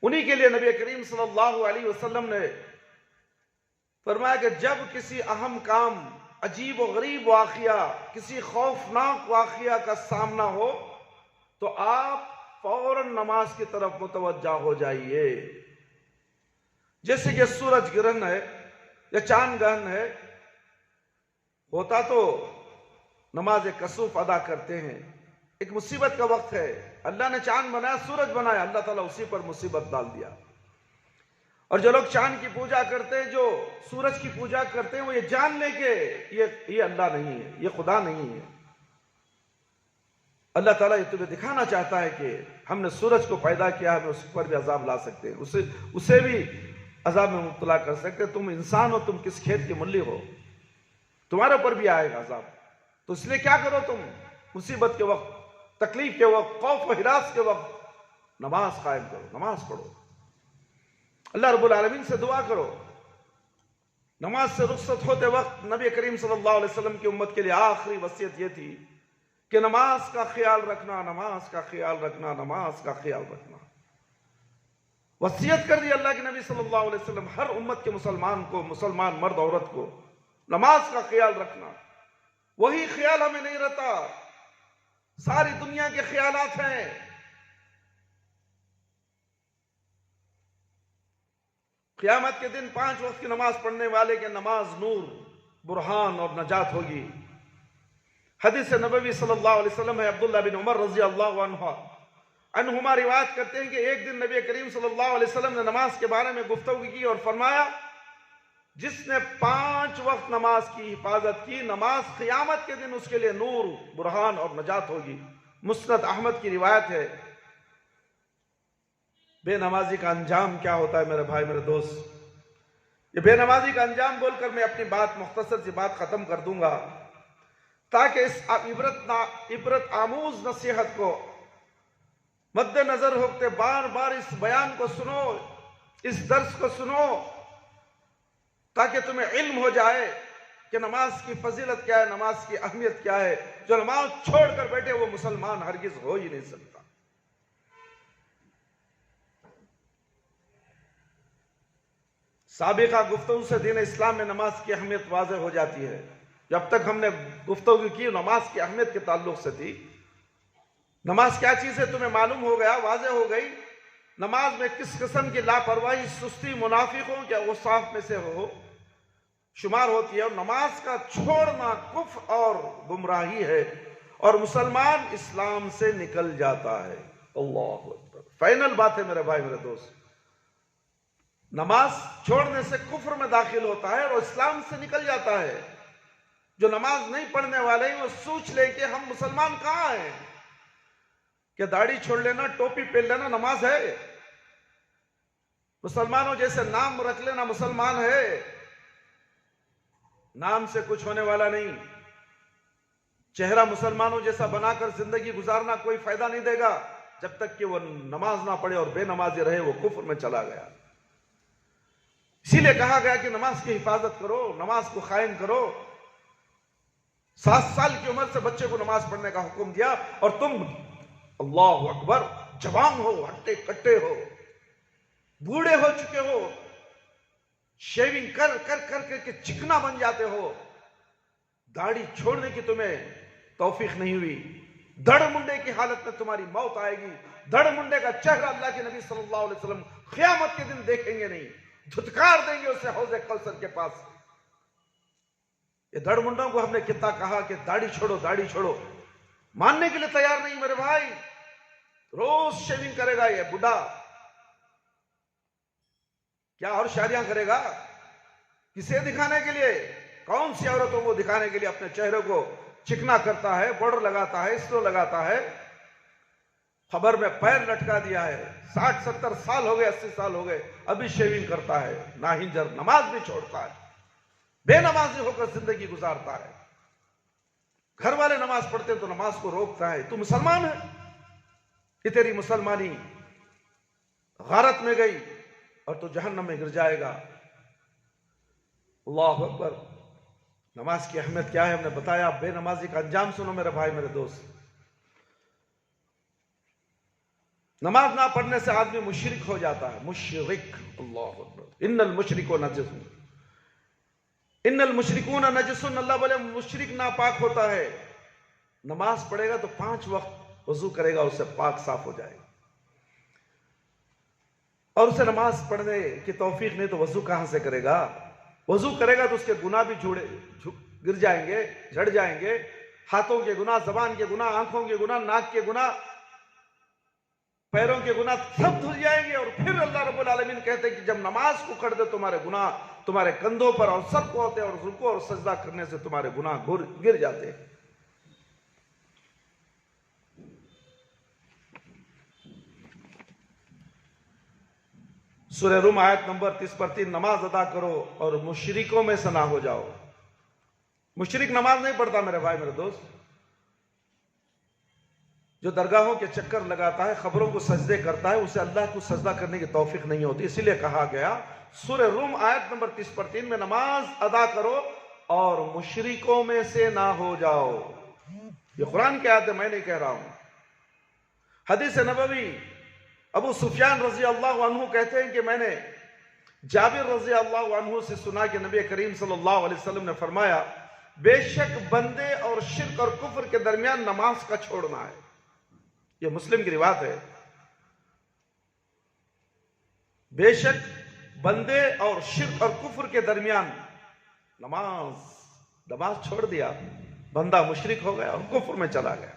S2: انہی کے لیے نبی کریم صلی اللہ علیہ وسلم نے فرمایا کہ جب کسی اہم کام، عجیب و غریب واقعہ، کسی خوفناک واقعہ کا سامنا ہو تو آپ فوراً نماز کی طرف متوجہ ہو جائیے۔ جیسے کہ سورج گرہن ہے یا چاند گرہن ہے، ہوتا تو نماز کسوف ادا کرتے ہیں۔ ایک مصیبت کا وقت ہے، اللہ نے چاند بنایا، سورج بنایا، اللہ تعالیٰ اسی پر مصیبت ڈال دیا۔ اور جو لوگ چاند کی پوجا کرتے ہیں، جو سورج کی پوجا کرتے ہیں، وہ یہ جان لیں کہ یہ اللہ نہیں ہے، یہ خدا نہیں ہے۔ اللہ تعالیٰ یہ تمہیں دکھانا چاہتا ہے کہ ہم نے سورج کو پیدا کیا، ہمیں اس پر بھی عذاب لا سکتے ہیں، اسے بھی عذاب میں مبتلا کر سکتے ہیں۔ تم انسان ہو، تم کس کھیت کی ملی ہو، تمہارے اوپر بھی آئے گا عذاب۔ تو اس لیے کیا کرو، تم مصیبت کے وقت، تکلیف کے وقت، خوف و ہراس کے وقت نماز قائم کرو، نماز پڑھو، اللہ رب العالمین سے دعا کرو۔ نماز سے رخصت ہوتے وقت نبی کریم صلی اللہ علیہ وسلم کی امت کے لیے آخری وصیت یہ تھی کہ نماز کا خیال رکھنا، نماز کا خیال رکھنا، نماز کا خیال رکھنا۔ وصیت کر دی اللہ کے نبی صلی اللہ علیہ وسلم ہر امت کے مسلمان کو، مسلمان مرد عورت کو، نماز کا خیال رکھنا۔ وہی خیال ہمیں نہیں رہتا، ساری دنیا کے خیالات ہیں۔ قیامت کے دن 5 وقت کی نماز پڑھنے والے کے نماز نور، برہان اور نجات ہوگی۔ حدیث نبوی صلی اللہ علیہ وسلم ہے، عبداللہ بن عمر رضی اللہ عنہما روایت کرتے ہیں کہ ایک دن نبی کریم صلی اللہ علیہ وسلم نے نماز کے بارے میں گفتگو کی اور فرمایا، جس نے 5 وقت نماز کی حفاظت کی، نماز قیامت کے دن اس کے لیے نور، برہان اور نجات ہوگی۔ مسند احمد کی روایت ہے۔ بے نمازی کا انجام کیا ہوتا ہے میرے بھائی، میرے دوست؟ یہ بے نمازی کا انجام بول کر میں اپنی بات، مختصر سی بات ختم کر دوں گا، تاکہ اس عبرت آموز نصیحت کو مد نظر ہوتے بار بار اس بیان کو سنو، اس درس کو سنو، تاکہ تمہیں علم ہو جائے کہ نماز کی فضیلت کیا ہے، نماز کی اہمیت کیا ہے۔ جو نماز چھوڑ کر بیٹھے وہ مسلمان ہرگز ہو ہی نہیں سکتا۔ سابقہ گفتگو سے دین اسلام میں نماز کی اہمیت واضح ہو جاتی ہے۔ جب تک ہم نے گفتگو کی نماز کی اہمیت کے تعلق سے تھی، نماز کیا چیز ہے تمہیں معلوم ہو گیا، واضح ہو گئی۔ نماز میں کس قسم کی لاپرواہی، سستی منافقوں کے اوصاف میں سے شمار ہوتی ہے، اور نماز کا چھوڑنا کفر اور گمراہی ہے، اور مسلمان اسلام سے نکل جاتا ہے۔ اللہ اکبر، فائنل بات ہے میرے بھائی، میرے دوست، نماز چھوڑنے سے کفر میں داخل ہوتا ہے اور اسلام سے نکل جاتا ہے۔ جو نماز نہیں پڑھنے والے ہیں وہ سوچ لیں کہ ہم مسلمان کہاں ہیں؟ کہ داڑھی چھوڑ لینا، ٹوپی پہن لینا نماز ہے؟ مسلمانوں جیسے نام رکھ لینا مسلمان ہے؟ نام سے کچھ ہونے والا نہیں۔ چہرہ مسلمانوں جیسا بنا کر زندگی گزارنا کوئی فائدہ نہیں دے گا جب تک کہ وہ نماز نہ پڑھے اور بے نمازی رہے، وہ کفر میں چلا گیا۔ اسی لیے کہا گیا کہ نماز کی حفاظت کرو، نماز کو قائم کرو۔ 7 سال کی عمر سے بچے کو نماز پڑھنے کا حکم دیا، اور تم اللہ اکبر جوان ہو، ہٹے کٹے ہو، بوڑھے ہو چکے ہو، شیونگ کر کر کے چکنا بن جاتے ہو، داڑھی چھوڑنے کی تمہیں توفیق نہیں ہوئی، دڑ منڈے کی حالت میں تمہاری موت آئے گی۔ دڑ منڈے کا چہرہ اللہ کے نبی صلی اللہ علیہ وسلم قیامت کے دن دیکھیں گے نہیں، دھتکار دیں گے اسے حوض کوثر کے پاس۔ یہ دڑ منڈوں کو ہم نے کتنا کہا کہ داڑھی چھوڑو، داڑھی چھوڑو، ماننے کے لیے تیار نہیں میرے بھائی۔ روز شیونگ کرے گا یہ بڈھا، کیا اور شادیاں کرے گا؟ کسے دکھانے کے لیے؟ کون سی عورتوں کو دکھانے کے لیے اپنے چہرے کو چکنا کرتا ہے، بارڈر لگاتا ہے، اسٹو لگاتا ہے، خبر میں پیر لٹکا دیا ہے، 60-70 سال ہو گئے، 80 سال ہو گئے، ابھی شیونگ کرتا ہے، ناہنجر، نماز بھی چھوڑتا ہے، بے نمازی ہو کر زندگی گزارتا ہے۔ گھر والے نماز پڑھتے تو نماز کو روکتا ہے۔ تو مسلمان ہے کہ تیری مسلمانی غارت میں گئی اور تو جہنم میں گر جائے گا۔ اللہ اکبر. نماز کی اہمیت کیا ہے ہم نے بتایا. بے نمازی کا انجام سنو میرے بھائی میرے دوست. نماز نہ پڑھنے سے آدمی مشرک ہو جاتا ہے. مشرک. اللہ اکبر. ان المشرکون نجس. ان المشرکون نجس. اللہ بولے مشرک ناپاک ہوتا ہے. نماز پڑھے گا تو 5 وقت وضو کرے گا, اس سے پاک صاف ہو جائے گا. اور اسے نماز پڑھنے کی توفیق نہیں تو وضو کہاں سے کرے گا؟ وضو کرے گا تو اس کے گناہ بھی گر جائیں گے, جھڑ جائیں گے. ہاتھوں کے گناہ, زبان کے گناہ, آنکھوں کے گناہ, ناک کے گناہ, پیروں کے گناہ سب دھل جائیں گے. اور پھر اللہ رب العالمین کہتے ہیں کہ جب نماز کو کر دے تمہارے گناہ تمہارے کندھوں پر اور سر کو ہوتے ہیں, اور رکوع اور سجدہ کرنے سے تمہارے گناہ گر جاتے ہیں. سورہ روم آیت نمبر 30 نماز ادا کرو اور مشرکوں میں سے نہ ہو جاؤ. مشرک نماز نہیں پڑھتا میرے بھائی میرے دوست. جو درگاہوں کے چکر لگاتا ہے, خبروں کو سجدے کرتا ہے, اسے اللہ کو سجدہ کرنے کی توفیق نہیں ہوتی. اسی لیے کہا گیا سورہ روم آیت نمبر 30 میں نماز ادا کرو اور مشرکوں میں سے نہ ہو جاؤ. یہ قرآن کی آیت ہے, میں نہیں کہہ رہا ہوں. حدیث نبوی ابو سفیان رضی اللہ عنہ کہتے ہیں کہ میں نے جابر رضی اللہ عنہ سے سنا کہ نبی کریم صلی اللہ علیہ وسلم نے فرمایا بے شک بندے اور شرک اور کفر کے درمیان نماز کا چھوڑنا ہے. یہ مسلم کی روایت ہے. بے شک بندے اور شرک اور کفر کے درمیان نماز چھوڑ دیا, بندہ مشرک ہو گیا اور کفر میں چلا گیا.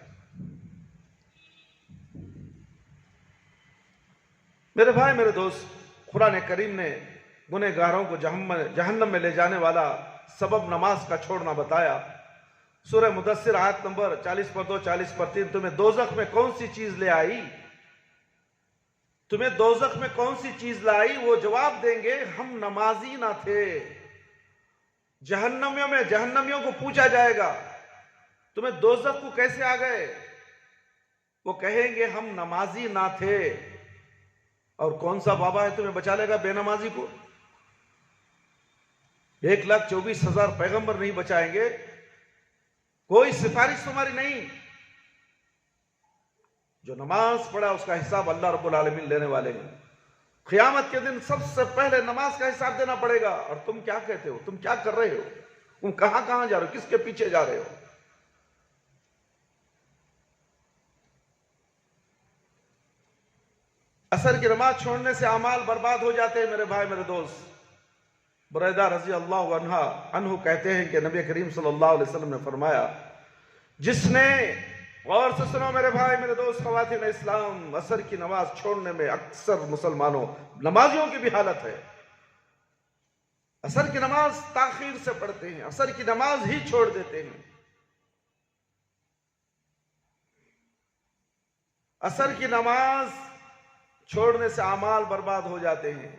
S2: میرے بھائی میرے دوست, قرآن کریم نے گنہگاروں کو جہنم میں لے جانے والا سبب نماز کا چھوڑنا بتایا. سورہ مدثر آیت نمبر 40 40 تمہیں دوزخ میں کون سی چیز لے آئی؟ تمہیں دوزخ میں کون سی چیز لائی؟ وہ جواب دیں گے ہم نمازی نہ تھے. جہنمیوں کو پوچھا جائے گا تمہیں دوزخ کو کیسے آ گئے؟ وہ کہیں گے ہم نمازی نہ تھے. اور کون سا بابا ہے تمہیں بچا لے گا بے نمازی کو؟ 1,24,000 پیغمبر نہیں بچائیں گے, کوئی سفارش تمہاری نہیں. جو نماز پڑھا اس کا حساب اللہ رب العالمین لینے والے ہیں. قیامت کے دن سب سے پہلے نماز کا حساب دینا پڑے گا. اور تم کیا کہتے ہو, تم کیا کر رہے ہو, تم کہاں جا رہے ہو, کس کے پیچھے جا رہے ہو؟ عصر کی نماز چھوڑنے سے اعمال برباد ہو جاتے ہیں میرے بھائی میرے دوست. بریدہ رضی اللہ عنہ کہتے ہیں کہ نبی کریم صلی اللہ علیہ وسلم نے فرمایا جس نے, غور سے سنو میرے بھائی میرے دوست, خواتین اسلام, عصر کی نماز چھوڑنے میں اکثر مسلمانوں نمازیوں کی بھی حالت ہے. عصر کی نماز تاخیر سے پڑھتے ہیں, عصر کی نماز ہی چھوڑ دیتے ہیں. عصر کی نماز چھوڑنے سے اعمال برباد ہو جاتے ہیں.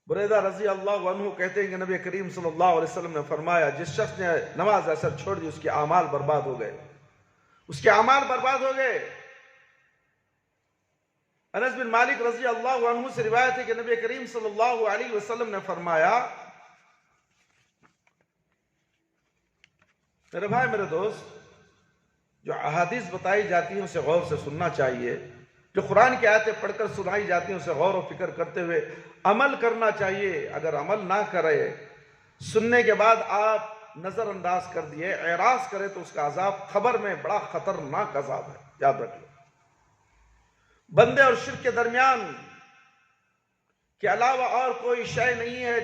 S2: بریدہ رضی اللہ عنہ کہتے ہیں کہ نبی کریم صلی اللہ علیہ وسلم نے فرمایا جس شخص نے نماز عصر چھوڑ دی اس کے اعمال برباد ہو گئے, اس کے اعمال برباد ہو گئے. انس بن مالک رضی اللہ عنہ سے روایت ہے کہ نبی کریم صلی اللہ علیہ وسلم نے فرمایا, میرے بھائی میرے دوست, جو احادیث بتائی جاتی ہیں اسے غور سے سننا چاہیے. جو قرآن کی آیتیں پڑھ کر سنائی جاتی ہیں اسے غور و فکر کرتے ہوئے عمل کرنا چاہیے. اگر عمل نہ کرے, سننے کے بعد آپ نظر انداز کر دیے, اعراض کرے تو اس کا عذاب خبر میں بڑا خطرناک عذاب ہے, یاد رکھ لو. بندے اور شرک کے درمیان کے علاوہ اور کوئی شے نہیں ہے.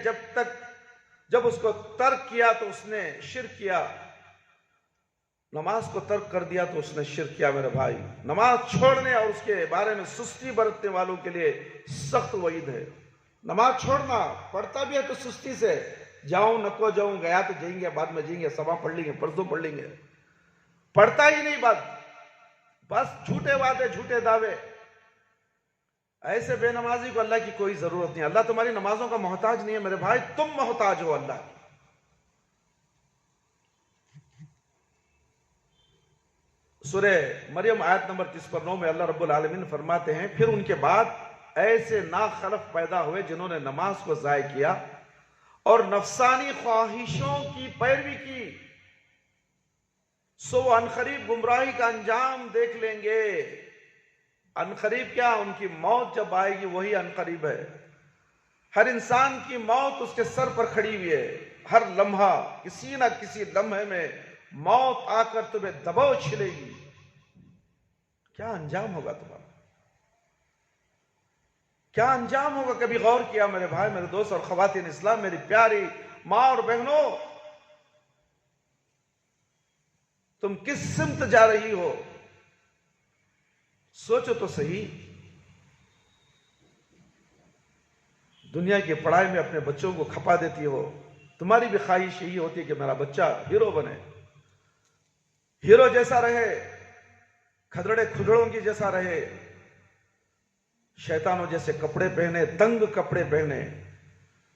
S2: جب اس کو ترک کیا تو اس نے شرک کیا, نماز کو ترک کر دیا تو اس نے شرک کیا. میرے بھائی, نماز چھوڑنے اور اس کے بارے میں سستی برتنے والوں کے لیے سخت وعید ہے. نماز چھوڑنا, پڑھتا بھی ہے تو سستی سے, جاؤں نکو جاؤں, گیا تو جائیں گے, بعد میں جائیں گے, صبح پڑھ لیں گے, پرسوں پڑھ لیں گے, پڑھتا ہی نہیں, بس جھوٹے وعدے, جھوٹے دعوے. ایسے بے نمازی کو اللہ کی کوئی ضرورت نہیں. اللہ تمہاری نمازوں کا محتاج نہیں ہے میرے بھائی, تم محتاج ہو اللہ کی. سورہ مریم آیت نمبر 30 میں اللہ رب العالمین فرماتے ہیں پھر ان کے بعد ایسے ناخلف پیدا ہوئے جنہوں نے نماز کو ضائع کیا اور نفسانی خواہشوں کی پیروی کی، سو عنقریب گمراہی کا انجام دیکھ لیں گے۔ عنقریب کیا؟ ان کی موت جب آئے گی وہی عنقریب ہے۔ ہر انسان کی موت اس کے سر پر کھڑی ہوئی ہے۔ ہر لمحہ کسی نہ کسی لمحے میں موت آ کر تمہیں دبوچ لے گی۔ کیا انجام ہوگا تمہارا؟ کیا انجام ہوگا؟ کبھی غور کیا میرے بھائی، میرے دوست اور خواتین اسلام، میری پیاری ماں اور بہنوں، تم کس سمت جا رہی ہو؟ سوچو تو صحیح۔ دنیا کی پڑھائی میں اپنے بچوں کو کھپا دیتی ہو، تمہاری بھی خواہش یہی ہوتی ہے کہ میرا بچہ ہیرو بنے، ہیرو جیسا رہے، کھدڑے کھدڑوں کی جیسا رہے، شیطانوں جیسے کپڑے پہنے، تنگ کپڑے پہنے،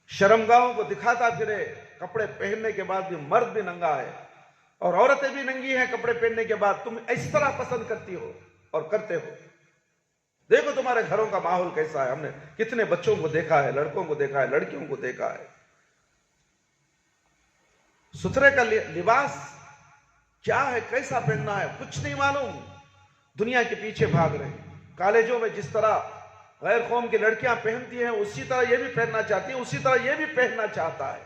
S2: شرمگاہوں کو دکھاتا پھرے، کپڑے پہننے کے بعد بھی مرد بھی ننگا ہے اور عورتیں بھی ننگی ہیں کپڑے پہننے کے بعد۔ تم اس طرح پسند کرتی ہو اور کرتے ہو۔ دیکھو تمہارے گھروں کا ماحول کیسا ہے۔ ہم نے کتنے بچوں کو دیکھا ہے، لڑکوں کو دیکھا ہے، لڑکیوں کو دیکھا ہے۔ ستھرے کا لباس کیا ہے، کیسا پہننا ہے، کچھ نہیں معلوم، دنیا کے پیچھے بھاگ رہے ہیں۔ کالجوں میں جس طرح غیر قوم کی لڑکیاں پہنتی ہیں اسی طرح یہ بھی پہننا چاہتی ہیں، اسی طرح یہ بھی پہننا چاہتا ہے۔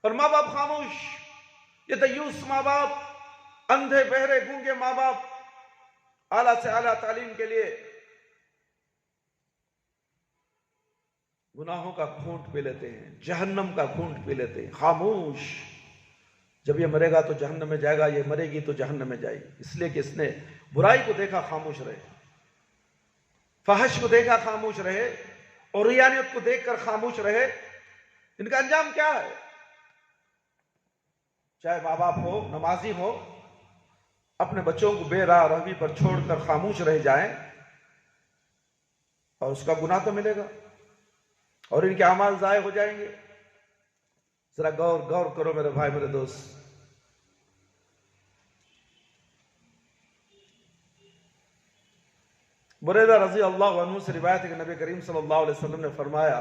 S2: اور ماں باپ خاموش، یہ دیوس ماں باپ، اندھے بہرے گونگے ماں باپ، اعلیٰ سے اعلیٰ تعلیم کے لیے گناہوں کا گھونٹ پی لیتے ہیں، جہنم کا گھونٹ پی لیتے ہیں، خاموش۔ جب یہ مرے گا تو جہنم میں جائے گا، یہ مرے گی تو جہنم میں جائے گی، اس لیے کہ اس نے برائی کو دیکھا خاموش رہے، فحش کو دیکھا خاموش رہے، اور ریانیت کو دیکھ کر خاموش رہے۔ ان کا انجام کیا ہے؟ چاہے ماں باپ ہو، نمازی ہو، اپنے بچوں کو بے راہ رہبی پر چھوڑ کر خاموش رہ جائیں اور اس کا گناہ تو ملے گا اور ان کے اعمال ضائع ہو جائیں گے۔ ذرا غور کرو میرے بھائی، میرے دوست۔ بریدہ رضی اللہ عنہ سے روایت ہے کہ نبی کریم صلی اللہ علیہ وسلم نے فرمایا،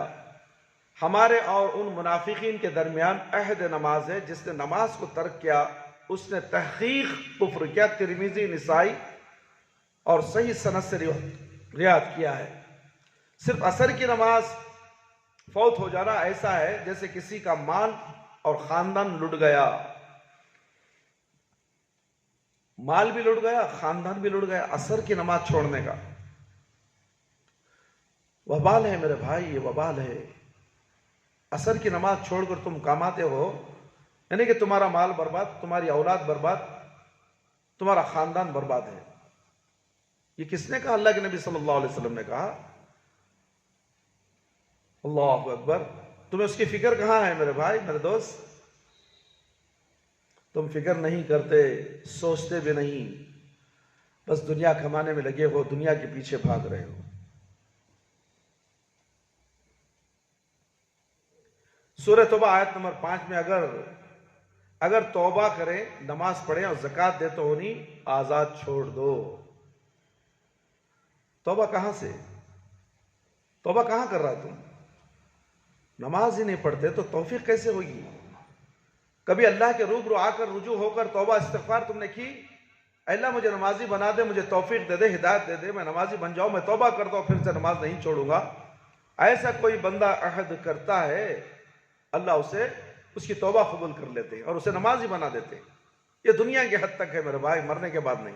S2: ہمارے اور ان منافقین کے درمیان عہد نماز ہے، جس نے نماز کو ترک کیا اس نے تحقیق کفر کیا۔ ترمذی، نسائی اور صحیح سند سے روایت کیا ہے۔ صرف عصر کی نماز فوت ہو جانا ایسا ہے جیسے کسی کا مال اور خاندان لٹ گیا، مال بھی لٹ گیا، خاندان بھی لٹ گیا، عصر کی نماز چھوڑنے کا وبال ہے میرے بھائی، یہ وبال ہے۔ عصر کی نماز چھوڑ کر تم کاماتے ہو، یعنی کہ تمہارا مال برباد، تمہاری اولاد برباد، تمہارا خاندان برباد ہے۔ یہ کس نے کہا؟ اللہ کے نبی صلی اللہ علیہ وسلم نے کہا۔ اللہ اکبر۔ تمہیں اس کی فکر کہاں ہے میرے بھائی، میرے دوست؟ تم فکر نہیں کرتے، سوچتے بھی نہیں، بس دنیا کمانے میں لگے ہو، دنیا کے پیچھے بھاگ رہے ہو۔ سورہ توبہ آیت نمبر 5 میں اگر توبہ کریں، نماز پڑھیں اور زکوٰۃ دے تو انہیں آزاد چھوڑ دو۔ توبہ کہاں سے؟ توبہ کہاں کر رہا تم؟ نماز ہی نہیں پڑھتے تو توفیق کیسے ہوگی؟ کبھی اللہ کے روبرو آ کر رجوع ہو کر توبہ استغفار تم نے کی؟ اے اللہ مجھے نمازی بنا دے، مجھے توفیق دے دے، ہدایت دے دے، میں نمازی بن جاؤں، میں توبہ کرتا ہوں، پھر سے نماز نہیں چھوڑوں گا۔ ایسا کوئی بندہ عہد کرتا ہے، اللہ اسے اس کی توبہ قبول کر لیتے ہیں اور اسے نمازی بنا دیتے ہیں۔ یہ دنیا کے حد تک ہے میرے بھائی، مرنے کے بعد نہیں۔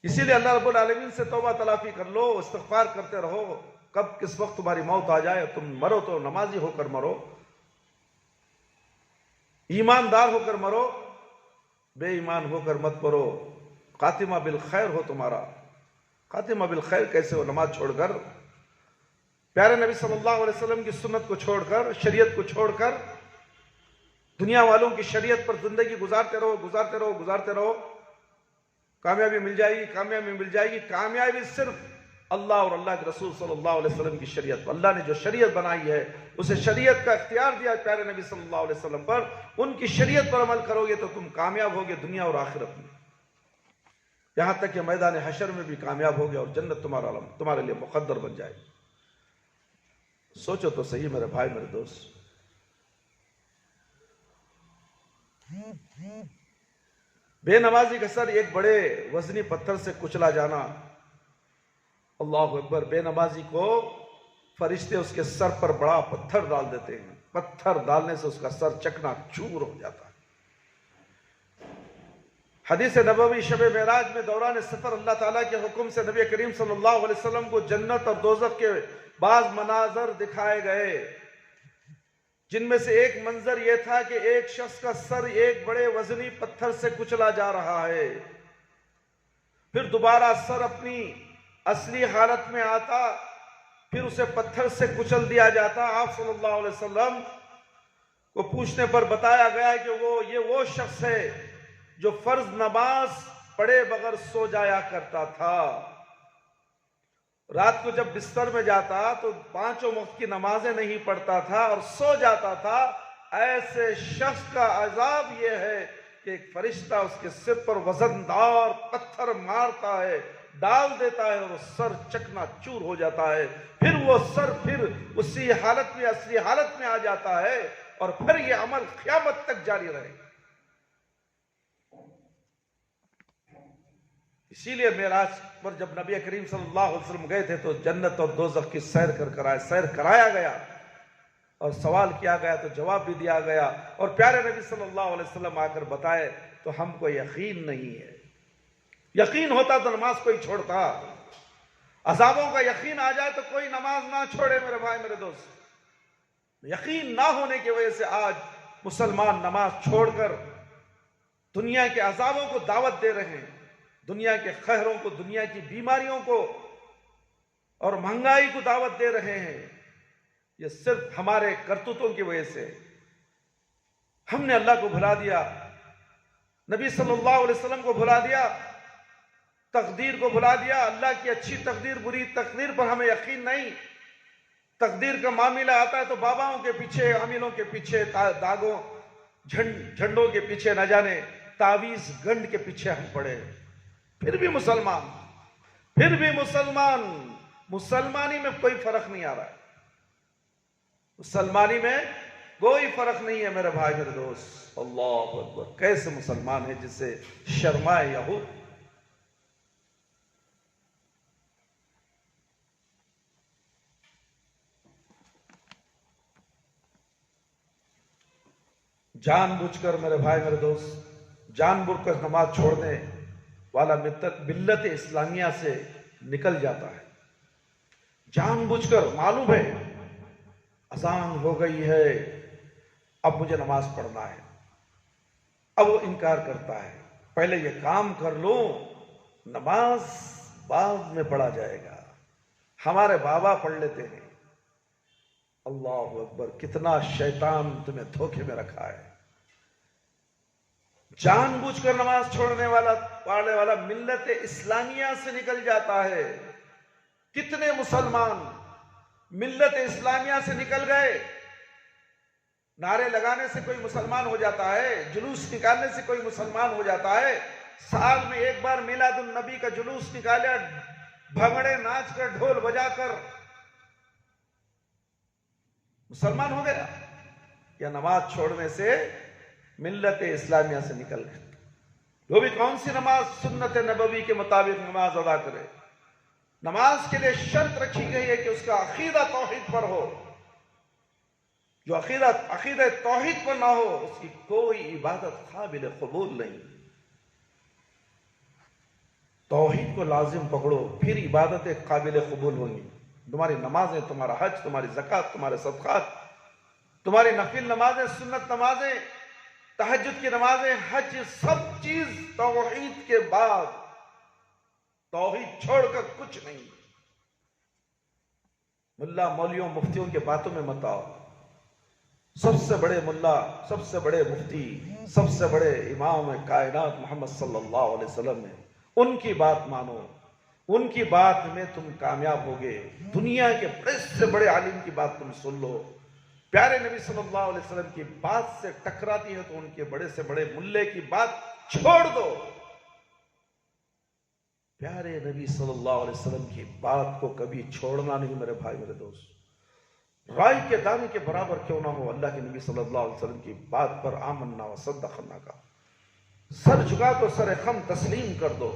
S2: اسی لیے اللہ رب العالمین سے توبہ تلافی کر لو، استغفار کرتے رہو۔ کب کس وقت تمہاری موت آ جائے، تم مرو تو نمازی ہو کر مرو، ایماندار ہو کر مرو، بے ایمان ہو کر مت مرو۔ خاتمہ بالخیر ہو تمہارا۔ خاتمہ بالخیر کیسے ہو؟ نماز چھوڑ کر، پیارے نبی صلی اللہ علیہ وسلم کی سنت کو چھوڑ کر، شریعت کو چھوڑ کر، دنیا والوں کی شریعت پر زندگی گزارتے رہو۔ کامیابی مل جائے گی، کامیابی مل جائے گی۔ کامیابی صرف اللہ اور اللہ کے رسول صلی اللہ علیہ وسلم کی شریعت پر۔ اللہ نے جو شریعت بنائی ہے، اسے شریعت کا اختیار دیا ہے پیارے نبی صلی اللہ علیہ وسلم پر، ان کی شریعت پر عمل کرو گے تو تم کامیاب ہوگے دنیا اور آخرت میں، یہاں تک کہ میدان حشر میں بھی کامیاب ہوگے اور جنت تمہارے لیے مقدر بن جائے گی۔ سوچو تو صحیح میرے بھائی، میرے دوست۔ بے نمازی کا سر ایک بڑے وزنی پتھر سے کچلا جانا، اللہ اکبر، بے نمازی کو فرشتے اس کے سر پر بڑا پتھر ڈال دیتے ہیں، پتھر ڈالنے سے اس کا سر چکنا چور ہو جاتا ہے۔ حدیث نبوی شب معراج میں دوران سفر اللہ تعالیٰ کے حکم سے نبی کریم صلی اللہ علیہ وسلم کو جنت اور دوزخ کے بعض مناظر دکھائے گئے، جن میں سے ایک منظر یہ تھا کہ ایک شخص کا سر ایک بڑے وزنی پتھر سے کچلا جا رہا ہے، پھر دوبارہ سر اپنی اصلی حالت میں آتا، پھر اسے پتھر سے کچل دیا جاتا۔ آپ صلی اللہ علیہ وسلم کو پوچھنے پر بتایا گیا کہ یہ وہ شخص ہے جو فرض نماز پڑھے بغیر سو جایا کرتا تھا، رات کو جب بستر میں جاتا تو 5 وقت کی نمازیں نہیں پڑھتا تھا اور سو جاتا تھا۔ ایسے شخص کا عذاب یہ ہے کہ ایک فرشتہ اس کے سر پر وزندار پتھر مارتا ہے، ڈال دیتا ہے اور وہ سر چکنا چور ہو جاتا ہے، پھر وہ سر پھر اسی حالت میں اصلی حالت میں آ جاتا ہے، اور پھر یہ عمل قیامت تک جاری رہے گا۔ اسی لیے معراج پر جب نبی کریم صلی اللہ علیہ وسلم گئے تھے تو جنت اور دوزخ کی سیر کرایا گیا اور سوال کیا گیا تو جواب بھی دیا گیا، اور پیارے نبی صلی اللہ علیہ وسلم آ کر بتائے تو ہم کو یقین نہیں ہے۔ یقین ہوتا تو نماز کوئی چھوڑتا، عذابوں کا یقین آ جائے تو کوئی نماز نہ چھوڑے میرے بھائی میرے دوست۔ یقین نہ ہونے کی وجہ سے آج مسلمان نماز چھوڑ کر دنیا کے عذابوں کو دعوت دے رہے ہیں، دنیا کے قہروں کو، دنیا کی بیماریوں کو اور مہنگائی کو دعوت دے رہے ہیں۔ یہ صرف ہمارے کرتوتوں کی وجہ سے ہم نے اللہ کو بھلا دیا، نبی صلی اللہ علیہ وسلم کو بھلا دیا، تقدیر کو بھلا دیا۔ اللہ کی اچھی تقدیر بری تقدیر پر ہمیں یقین نہیں۔ تقدیر کا معاملہ آتا ہے تو باباؤں کے پیچھے، عاملوں کے پیچھے، داغوں جھنڈوں کے پیچھے، نہ جانے تعویذ گنڈ کے پیچھے ہم پڑے، پھر بھی مسلمانی میں کوئی فرق نہیں آ رہا ہے، مسلمانی میں کوئی فرق نہیں ہے میرے بھائی میرے دوست۔ اللہ اکبر، کیسے مسلمان ہے جس سے شرمائے یہود۔ جان بوجھ کر میرے بھائی میرے دوست، جان بوجھ کر نماز چھوڑنے والا ملت اسلامیہ سے نکل جاتا ہے، جان بوجھ کر، معلوم ہے اذان ہو گئی ہے اب مجھے نماز پڑھنا ہے، اب وہ انکار کرتا ہے، پہلے یہ کام کر لوں، نماز بعد میں پڑھا جائے گا، ہمارے بابا پڑھ لیتے ہیں۔ اللہ اکبر، کتنا شیطان تمہیں دھوکے میں رکھا ہے۔ جان بوجھ کر نماز چھوڑنے والا ملت اسلامیہ سے نکل جاتا ہے۔ کتنے مسلمان ملت اسلامیہ سے نکل گئے؟ نعرے لگانے سے کوئی مسلمان ہو جاتا ہے، جلوس نکالنے سے کوئی مسلمان ہو جاتا ہے، سال میں ایک بار میلاد النبی کا جلوس نکالے، بھنگڑے ناچ کر، ڈھول بجا کر مسلمان ہو گیا، یا نماز چھوڑنے سے ملت اسلامیہ سے نکل گئے؟ وہ بھی کون سی نماز؟ سنت نبوی کے مطابق نماز ادا کرے۔ نماز کے لیے شرط رکھی گئی ہے کہ اس کا عقیدہ توحید پر ہو، جو عقیدہ توحید پر نہ ہو اس کی کوئی عبادت قابل قبول نہیں۔ توحید کو لازم پکڑو، پھر عبادتیں قابل قبول ہوں گی۔ تمہاری نمازیں، تمہارا حج، تمہاری زکوٰۃ، تمہارے صدقات، تمہاری نفل نمازیں، سنت نمازیں، تہجد کی نمازیں، حج، سب چیز توحید کے بعد، توحید چھوڑ کر کچھ نہیں۔ ملا مولیوں مفتیوں کے باتوں میں مت آؤ۔ سب سے بڑے ملا، سب سے بڑے مفتی، سب سے بڑے امام کائنات محمد صلی اللہ علیہ وسلم نے، ان کی بات مانو، ان کی بات میں تم کامیاب ہوگے۔ دنیا کے بڑے سے بڑے عالم کی بات تم سن لو، پیارے نبی صلی اللہ علیہ وسلم کی بات سے ٹکراتی ہے تو ان کے بڑے سے بڑے ملے کی بات چھوڑ دو۔ پیارے نبی صلی اللہ علیہ وسلم کی بات کو کبھی چھوڑنا نہیں میرے بھائی میرے دوست۔ رائی کے دانے کے برابر کیوں نہ ہو، اللہ کے نبی صلی اللہ علیہ وسلم کی بات پر آمنا و صدقنا کا سر جھکا تو سر خم تسلیم کر دو۔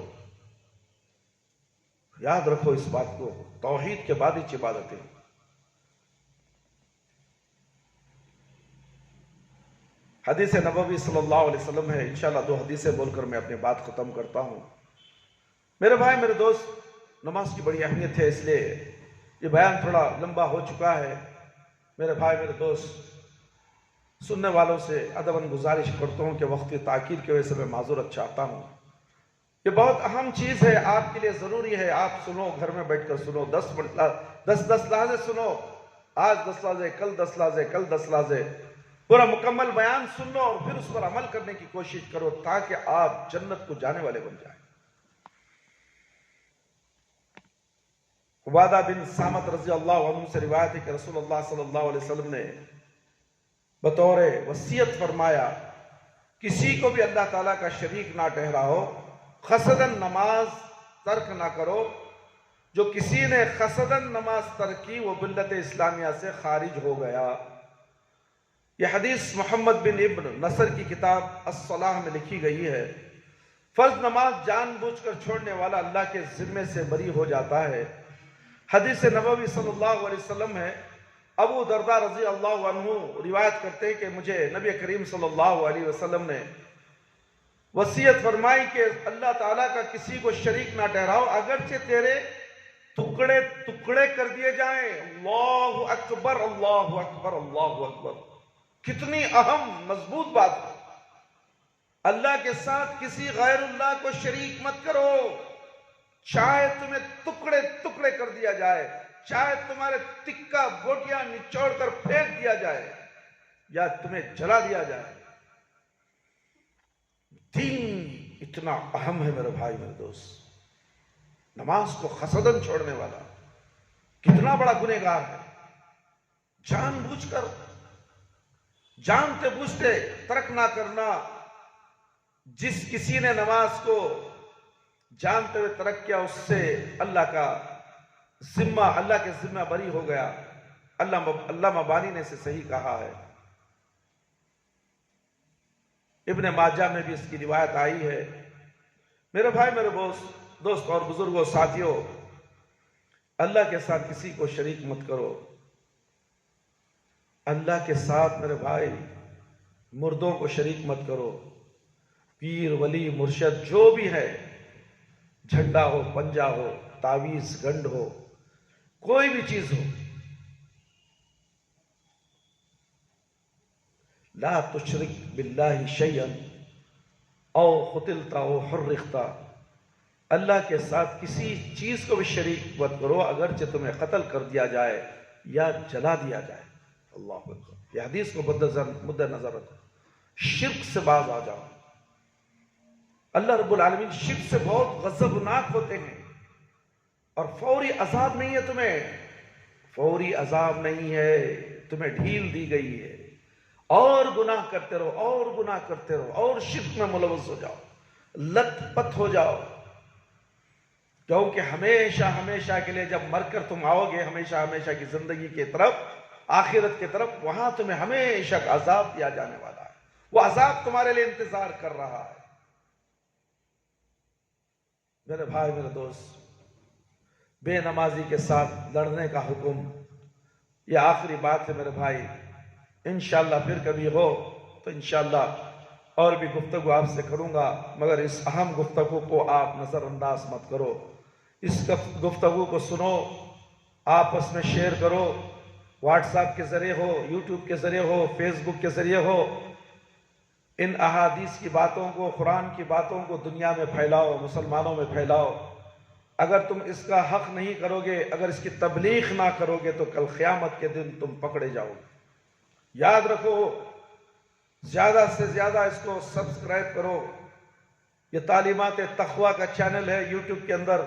S2: یاد رکھو اس بات کو، توحید کے بعد ہی عبادتیں۔ حدیث نبوی صلی اللہ علیہ وسلم ہے، انشاءاللہ 2 حدیثیں بول کر میں اپنی بات ختم کرتا ہوں۔ میرے بھائی میرے دوست، نماز کی بڑی اہمیت ہے، اس لیے یہ بیان تھوڑا لمبا ہو چکا ہے۔ میرے بھائی میرے دوست، سننے والوں سے ادباً گزارش کرتا ہوں کہ وقت تاخیر کی وجہ سے میں معذرت چاہتا ہوں۔ یہ بہت اہم چیز ہے، آپ کے لیے ضروری ہے، آپ سنو، گھر میں بیٹھ کر سنو، 10 لحظے سنو، آج 10 لحظے، کل 10 لحظے، کل 10 لحظے، پورا مکمل بیان سن لو اور پھر اس پر عمل کرنے کی کوشش کرو تاکہ آپ جنت کو جانے والے بن جائیں۔ عبادہ بن صامت رضی اللہ عنہ سے روایت ہے کہ رسول اللہ صلی اللہ علیہ وسلم نے بطور وصیت فرمایا، کسی کو بھی اللہ تعالیٰ کا شریک نہ ٹھہراؤ، قصداً نماز ترک نہ کرو، جو کسی نے قصداً نماز ترک کی وہ ملت اسلامیہ سے خارج ہو گیا۔ یہ حدیث محمد بن ابن نصر کی کتاب الصلاح میں لکھی گئی ہے۔ فرض نماز جان بوجھ کر چھوڑنے والا اللہ کے ذمے سے بری ہو جاتا ہے۔ حدیث نبوی صلی اللہ علیہ وسلم ہے، ابو درداء رضی اللہ عنہ روایت کرتے ہیں کہ مجھے نبی کریم صلی اللہ علیہ وسلم نے وصیت فرمائی کہ اللہ تعالیٰ کا کسی کو شریک نہ ٹھہراؤ، اگرچہ تیرے ٹکڑے ٹکڑے کر دیے جائیں۔ اللہ اکبر، اللہ اکبر، اللہ اکبر، کتنی اہم مضبوط بات ہے۔ اللہ کے ساتھ کسی غیر اللہ کو شریک مت کرو، چاہے تمہیں ٹکڑے ٹکڑے کر دیا جائے، چاہے تمہارے تکہ بوٹیاں نچوڑ کر پھینک دیا جائے یا تمہیں جلا دیا جائے۔ دین اتنا اہم ہے میرے بھائی میرے دوست، نماز کو قصداً چھوڑنے والا کتنا بڑا گنہگار ہے۔ جان بوجھ کر، جانتے بوجھتے ترک نہ کرنا۔ جس کسی نے نماز کو جانتے ہوئے ترک کیا، اس سے اللہ کے ذمہ بری ہو گیا۔ اللہ مبانی نے اسے صحیح کہا ہے۔ ابن ماجہ میں بھی اس کی روایت آئی ہے۔ میرے بھائی میرے دوست اور بزرگوں ساتھیوں، اللہ کے ساتھ کسی کو شریک مت کرو۔ اللہ کے ساتھ میرے بھائی مردوں کو شریک مت کرو۔ پیر، ولی، مرشد جو بھی ہے، جھنڈا ہو، پنجا ہو، تعویذ، گنڈ ہو، کوئی بھی چیز ہو، لا تشرک باللہ شیئا او قتلت او حرقت، اللہ کے ساتھ کسی چیز کو بھی شریک مت کرو، اگرچہ تمہیں قتل کر دیا جائے یا جلا دیا جائے۔ اللہ اکبر، یہ حدیث کو مد نظر رکھو، شرک سے باز آ جاؤ۔ اللہ رب العالمین شرک سے بہت غضبناک ہوتے ہیں، اور فوری عذاب نہیں ہے تمہیں، فوری عذاب نہیں ہے، تمہیں ڈھیل دی گئی ہے۔ اور گناہ کرتے رہو، اور گناہ کرتے رہو، اور شرک میں ملوث ہو جاؤ، لت پت ہو جاؤ، کیونکہ ہمیشہ ہمیشہ کے لیے جب مر کر تم آؤ گے ہمیشہ ہمیشہ کی زندگی کی طرف، آخرت کی طرف، وہاں تمہیں ہمیشہ کا عذاب دیا جانے والا ہے۔ وہ عذاب تمہارے لیے انتظار کر رہا ہے۔ میرے بھائی میرے دوست، بے نمازی کے ساتھ لڑنے کا حکم، یہ آخری بات ہے میرے بھائی۔ انشاءاللہ پھر کبھی ہو تو انشاءاللہ اور بھی گفتگو آپ سے کروں گا، مگر اس اہم گفتگو کو آپ نظر انداز مت کرو۔ اس گفتگو کو سنو، آپس میں شیئر کرو، واٹس ایپ کے ذریعے ہو، یوٹیوب کے ذریعے ہو، فیس بک کے ذریعے ہو۔ ان احادیث کی باتوں کو، قرآن کی باتوں کو دنیا میں پھیلاؤ، مسلمانوں میں پھیلاؤ۔ اگر تم اس کا حق نہیں کرو گے، اگر اس کی تبلیغ نہ کرو گے تو کل قیامت کے دن تم پکڑے جاؤ گے۔ یاد رکھو، زیادہ سے زیادہ اس کو سبسکرائب کرو۔ یہ تعلیمات تقویٰ کا چینل ہے یوٹیوب کے اندر،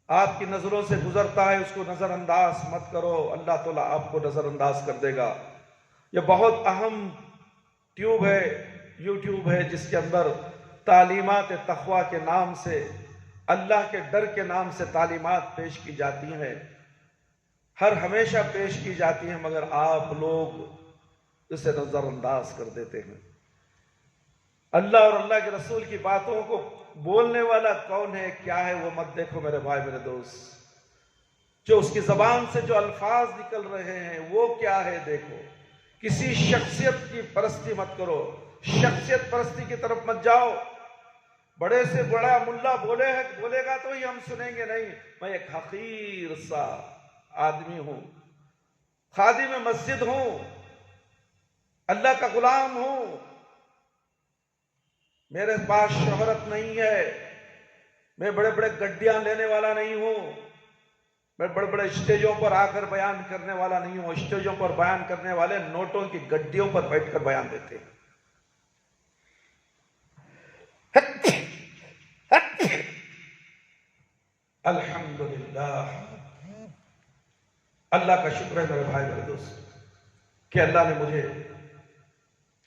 S2: آپ کی نظروں سے گزرتا ہے، اس کو نظر انداز مت کرو، اللہ تعالیٰ آپ کو نظر انداز کر دے گا۔ یہ بہت اہم ٹیوب ہے، یوٹیوب ہے، جس کے اندر تعلیمات تقویٰ کے نام سے، اللہ کے ڈر کے نام سے تعلیمات پیش کی جاتی ہیں۔ ہمیشہ پیش کی جاتی ہیں، مگر آپ لوگ اسے نظر انداز کر دیتے ہیں۔ اللہ اور اللہ کے رسول کی باتوں کو بولنے والا کون ہے، کیا ہے، وہ مت دیکھو میرے بھائی میرے دوست۔ جو اس کی زبان سے جو الفاظ نکل رہے ہیں وہ کیا ہے دیکھو۔ کسی شخصیت کی پرستی مت کرو، شخصیت پرستی کی طرف مت جاؤ۔ بڑے سے بڑا ملا بولے گا تو ہی ہم سنیں گے، نہیں، میں ایک حقیر سا آدمی ہوں، خادم مسجد ہوں، اللہ کا غلام ہوں، میرے پاس شہرت نہیں ہے، میں بڑے بڑے گڈیاں لینے والا نہیں ہوں، میں بڑے بڑے اسٹیجوں پر آ کر بیان کرنے والا نہیں ہوں۔ اسٹیجوں پر بیان کرنے والے نوٹوں کی گڈیوں پر بیٹھ کر بیان دیتے ہیں۔ الحمدللہ، اللہ کا شکر ہے میرے بھائی میرے دوست کہ اللہ نے مجھے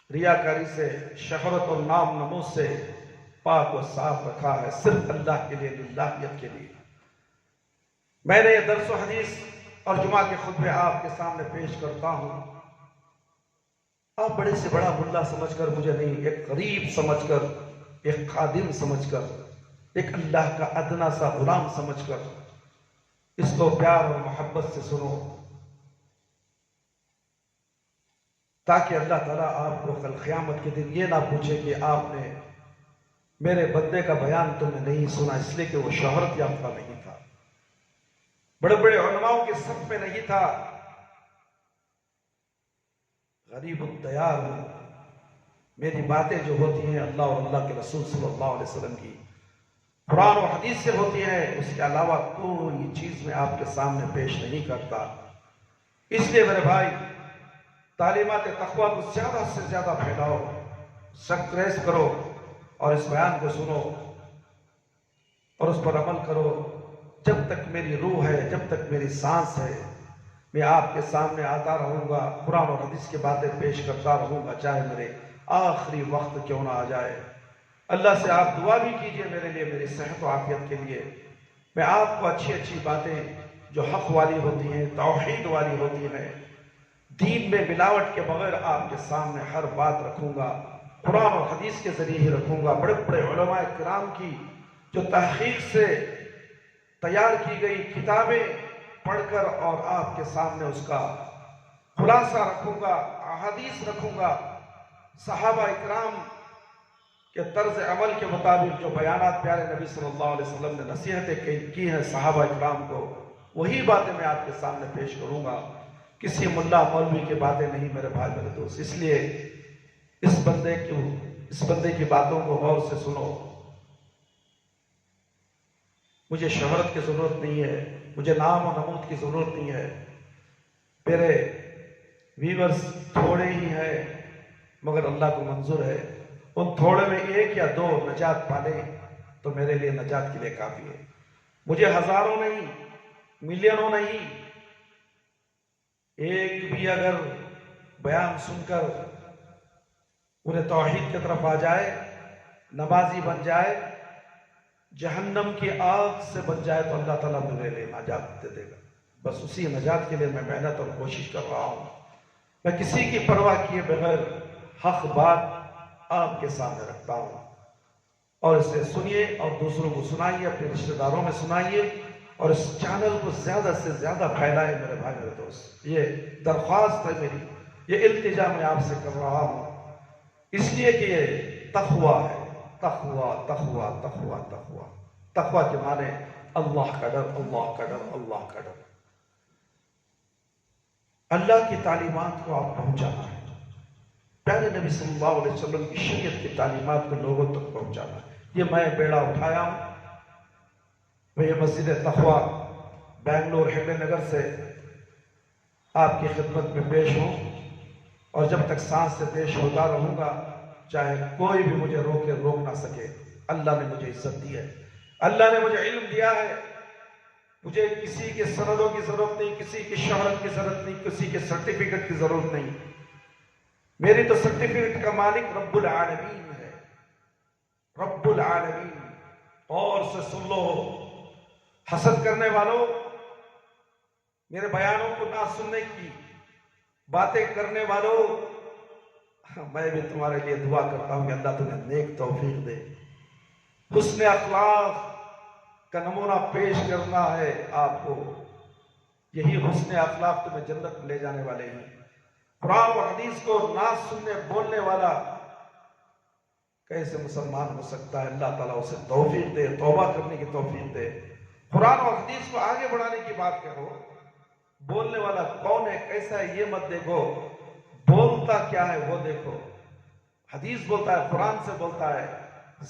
S2: ریاکاری سے، شہرت اور نام نمود سے پاک و صاف رکھا ہے، صرف اللہ کے لیے، للہیت کے لیے۔ میں نے یہ درس و حدیث اور جمعہ کے خطبے آپ کے سامنے پیش کرتا ہوں، آپ بڑے سے بڑا ملا سمجھ کر مجھے نہیں، ایک غریب سمجھ کر، ایک خادم سمجھ کر، ایک اللہ کا ادنا سا غلام سمجھ کر اس کو پیار اور محبت سے سنو، تاکہ اللہ تعالیٰ آپ کو کل قیامت کے دن یہ نہ پوچھے کہ آپ نے میرے بندے کا بیان تم نے نہیں سنا، اس لیے کہ وہ شہرت یافتہ نہیں تھا، بڑے بڑے علماؤں کے صف میں نہیں تھا، غریب الدیار ہوں۔ میری باتیں جو ہوتی ہیں اللہ اور اللہ کے رسول صلی اللہ علیہ وسلم کی قرآن و حدیث سے ہوتی ہیں، اس کے علاوہ کوئی چیز میں آپ کے سامنے پیش نہیں کرتا۔ اس لیے میرے بھائی، تعلیمات تقویٰ کو زیادہ سے زیادہ پھیلاؤ، سخت ریس کرو اور اس بیان کو سنو اور اس پر عمل کرو۔ جب تک میری روح ہے، جب تک میری سانس ہے، میں آپ کے سامنے آتا رہوں گا، قرآن اور حدیث کی باتیں پیش کرتا رہوں گا، چاہے میرے آخری وقت کیوں نہ آ جائے۔ اللہ سے آپ دعا بھی کیجئے میرے لیے، میری صحت و عافیت کے لیے۔ میں آپ کو اچھی اچھی باتیں جو حق والی ہوتی ہیں، توحید والی ہوتی ہیں، دین میں ملاوٹ کے بغیر آپ کے سامنے ہر بات رکھوں گا، قرآن اور حدیث کے ذریعے ہی رکھوں گا۔ بڑے بڑے علماء کرام کی جو تحقیق سے تیار کی گئی کتابیں پڑھ کر اور آپ کے سامنے اس کا خلاصہ رکھوں گا، احادیث رکھوں گا، صحابہ اکرام کے طرز عمل کے مطابق جو بیانات پیارے نبی صلی اللہ علیہ وسلم نے نصیحتیں کی ہیں صحابہ اکرام کو، وہی باتیں میں آپ کے سامنے پیش کروں گا، کسی ملا مولوی کی باتیں نہیں میرے بھائی میرے دوست۔ اس لیے اس بندے کی باتوں کو غور سے سنو۔ مجھے شہرت کی ضرورت نہیں ہے، مجھے نام و نمود کی ضرورت نہیں ہے، میرے ویورز تھوڑے ہی ہیں مگر اللہ کو منظور ہے، ان تھوڑے میں ایک یا دو نجات پالیں تو میرے لیے نجات کے لیے کافی ہے۔ مجھے ہزاروں نہیں، ملینوں نہیں، ایک بھی اگر بیان سن کر انہیں توحید کی طرف آ جائے، نمازی بن جائے، جہنم کی آگ سے بن جائے تو اللہ تعالیٰ میرے لیے نجات دے دے گا۔ بس اسی نجات کے لیے میں محنت اور کوشش کر رہا ہوں۔ میں کسی کی پرواہ کیے بغیر حق بات آپ کے سامنے رکھتا ہوں، اور اسے سنیے اور دوسروں کو سنائیے، اپنے رشتہ داروں میں سنائیے، اور اس چینل کو زیادہ سے زیادہ پھیلائے میرے بھائی میرے دوست۔ یہ درخواست ہے میری، یہ التجا میں آپ سے کر رہا ہوں، اس لیے کہ یہ تقویٰ ہے۔ تقویٰ تقویٰ تقویٰ تقویٰ تقویٰ کے معنی اللہ کا ڈر، اللہ کا ڈر، اللہ کا ڈر۔ اللہ کی تعلیمات کو آپ پہنچانا ہے، پیارے نبی صلی اللہ علیہ وسلم کی شریعت کی تعلیمات کو لوگوں تک پہنچانا ہے۔ یہ میں بیڑا اٹھایا ہوں، میں یہ مسجد تقویٰ بنگلور ہیڈے نگر سے آپ کی خدمت میں پیش ہوں، اور جب تک سانس سے پیش ہوتا رہوں گا، چاہے کوئی بھی مجھے روک نہ سکے۔ اللہ نے مجھے عزت دی ہے، اللہ نے مجھے علم دیا ہے، مجھے کسی کے سندوں کی ضرورت نہیں، کسی کی شہرت کی ضرورت نہیں، کسی کے سرٹیفکیٹ کی ضرورت نہیں۔ میری تو سرٹیفکیٹ کا مالک رب العالمین ہے، رب العالمین۔ اور سے سن لو، حسد کرنے والوں، میرے بیانوں کو نہ سننے کی باتیں کرنے والوں، میں بھی تمہارے لیے دعا کرتا ہوں کہ اللہ تمہیں نیک توفیق دے. حسن اخلاق کا نمونہ پیش کرنا ہے آپ کو. یہی حسن اخلاق تمہیں جنت میں لے جانے والے ہیں. قرآن و حدیث کو نہ سننے بولنے والا کیسے مسلمان ہو سکتا ہے؟ اللہ تعالیٰ اسے توفیق دے، توبہ کرنے کی توفیق دے. قرآن و حدیث کو آگے بڑھانے کی بات کرو. بولنے والا کون ہے، کیسا ہے، یہ مت دیکھو، بولتا کیا ہے وہ دیکھو. حدیث بولتا ہے، قرآن سے بولتا ہے،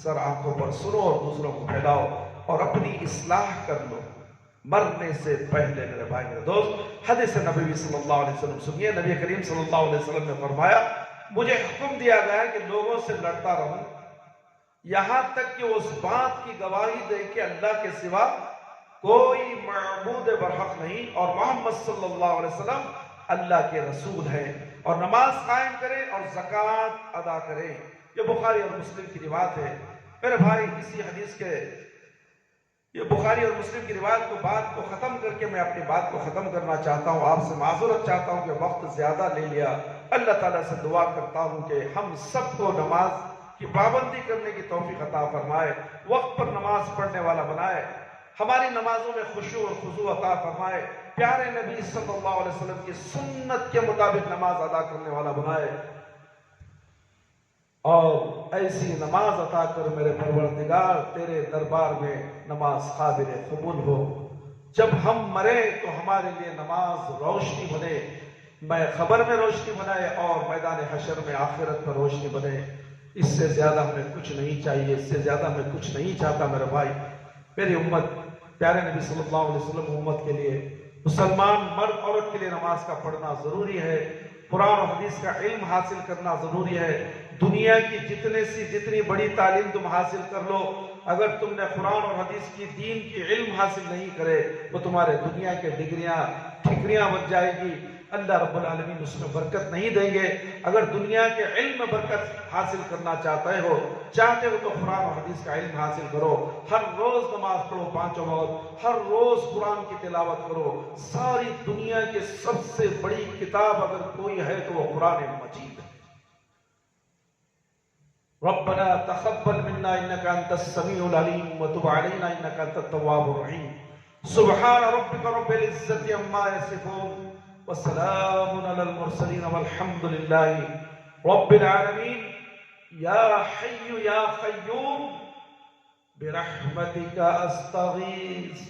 S2: سر آنکھوں پر سنو اور دوسروں کو پھیلاؤ اور اپنی اصلاح کر لو مرنے سے پہلے. میرے بھائی میرے دوست، حدیث نبوی صلی اللہ علیہ وسلم سنیے. نبی کریم صلی اللہ علیہ وسلم نے فرمایا، مجھے حکم دیا گیا ہے کہ لوگوں سے لڑتا رہوں یہاں تک کہ اس بات کی گواہی دے کہ اللہ کے سوا کوئی معبود برحق نہیں اور محمد صلی اللہ علیہ وسلم اللہ کے رسول ہیں، اور نماز قائم کرے اور زکوٰۃ ادا کرے. یہ بخاری اور مسلم کی روایت ہے. میرے بھائی، اسی حدیث کے یہ بخاری اور مسلم کی روایت کو بات کو ختم کر کے میں اپنی بات کو ختم کرنا چاہتا ہوں. آپ سے معذرت چاہتا ہوں کہ وقت زیادہ لے لیا. اللہ تعالیٰ سے دعا کرتا ہوں کہ ہم سب کو نماز کی پابندی کرنے کی توفیق عطا فرمائے، وقت پر نماز پڑھنے والا بنائے، ہماری نمازوں میں خشوع اور خضوع عطا فرمائے، پیارے نبی صلی اللہ علیہ وسلم کی سنت کے مطابق نماز ادا کرنے والا بنائے، اور ایسی نماز عطا کر میرے پروردگار تیرے دربار میں نماز قابل قبول ہو. جب ہم مرے تو ہمارے لیے نماز روشنی بنے، میں خبر میں روشنی بنائے اور میدان حشر میں آخرت میں روشنی بنے. اس سے زیادہ ہمیں کچھ نہیں چاہیے، اس سے زیادہ میں کچھ نہیں چاہتا. میرے بھائی، میری امت، پیارے نبی صلی اللہ علیہ وسلم امت کے لیے، مسلمان مرد عورت کے لیے نماز کا پڑھنا ضروری ہے. قرآن و حدیث کا علم حاصل کرنا ضروری ہے. دنیا کی جتنی بڑی تعلیم تم حاصل کر لو، اگر تم نے قرآن اور حدیث کی دین کی علم حاصل نہیں کرے تو تمہارے دنیا کے ڈگریاں ٹھکریاں بچ جائے گی. اللہ رب العالمین اس میں برکت نہیں دیں گے. اگر دنیا کے علم میں برکت حاصل کرنا چاہتے ہو تو قرآن و حدیث کا علم حاصل کرو. ہر روز نماز پڑھو 5 وقت، ہر روز قرآن کی تلاوت کرو. ساری دنیا کی سب سے بڑی کتاب اگر کوئی ہے تو وہ قرآن مجید ہے. ربنا تقبل منا انك انت السميع العليم وتب علينا انك انت التواب الرحيم. سبحان ربك رب العزة عما يصفون وسلام على المرسلين والحمد لله رب العالمين. يا حي يا قيوم برحمتك استغيث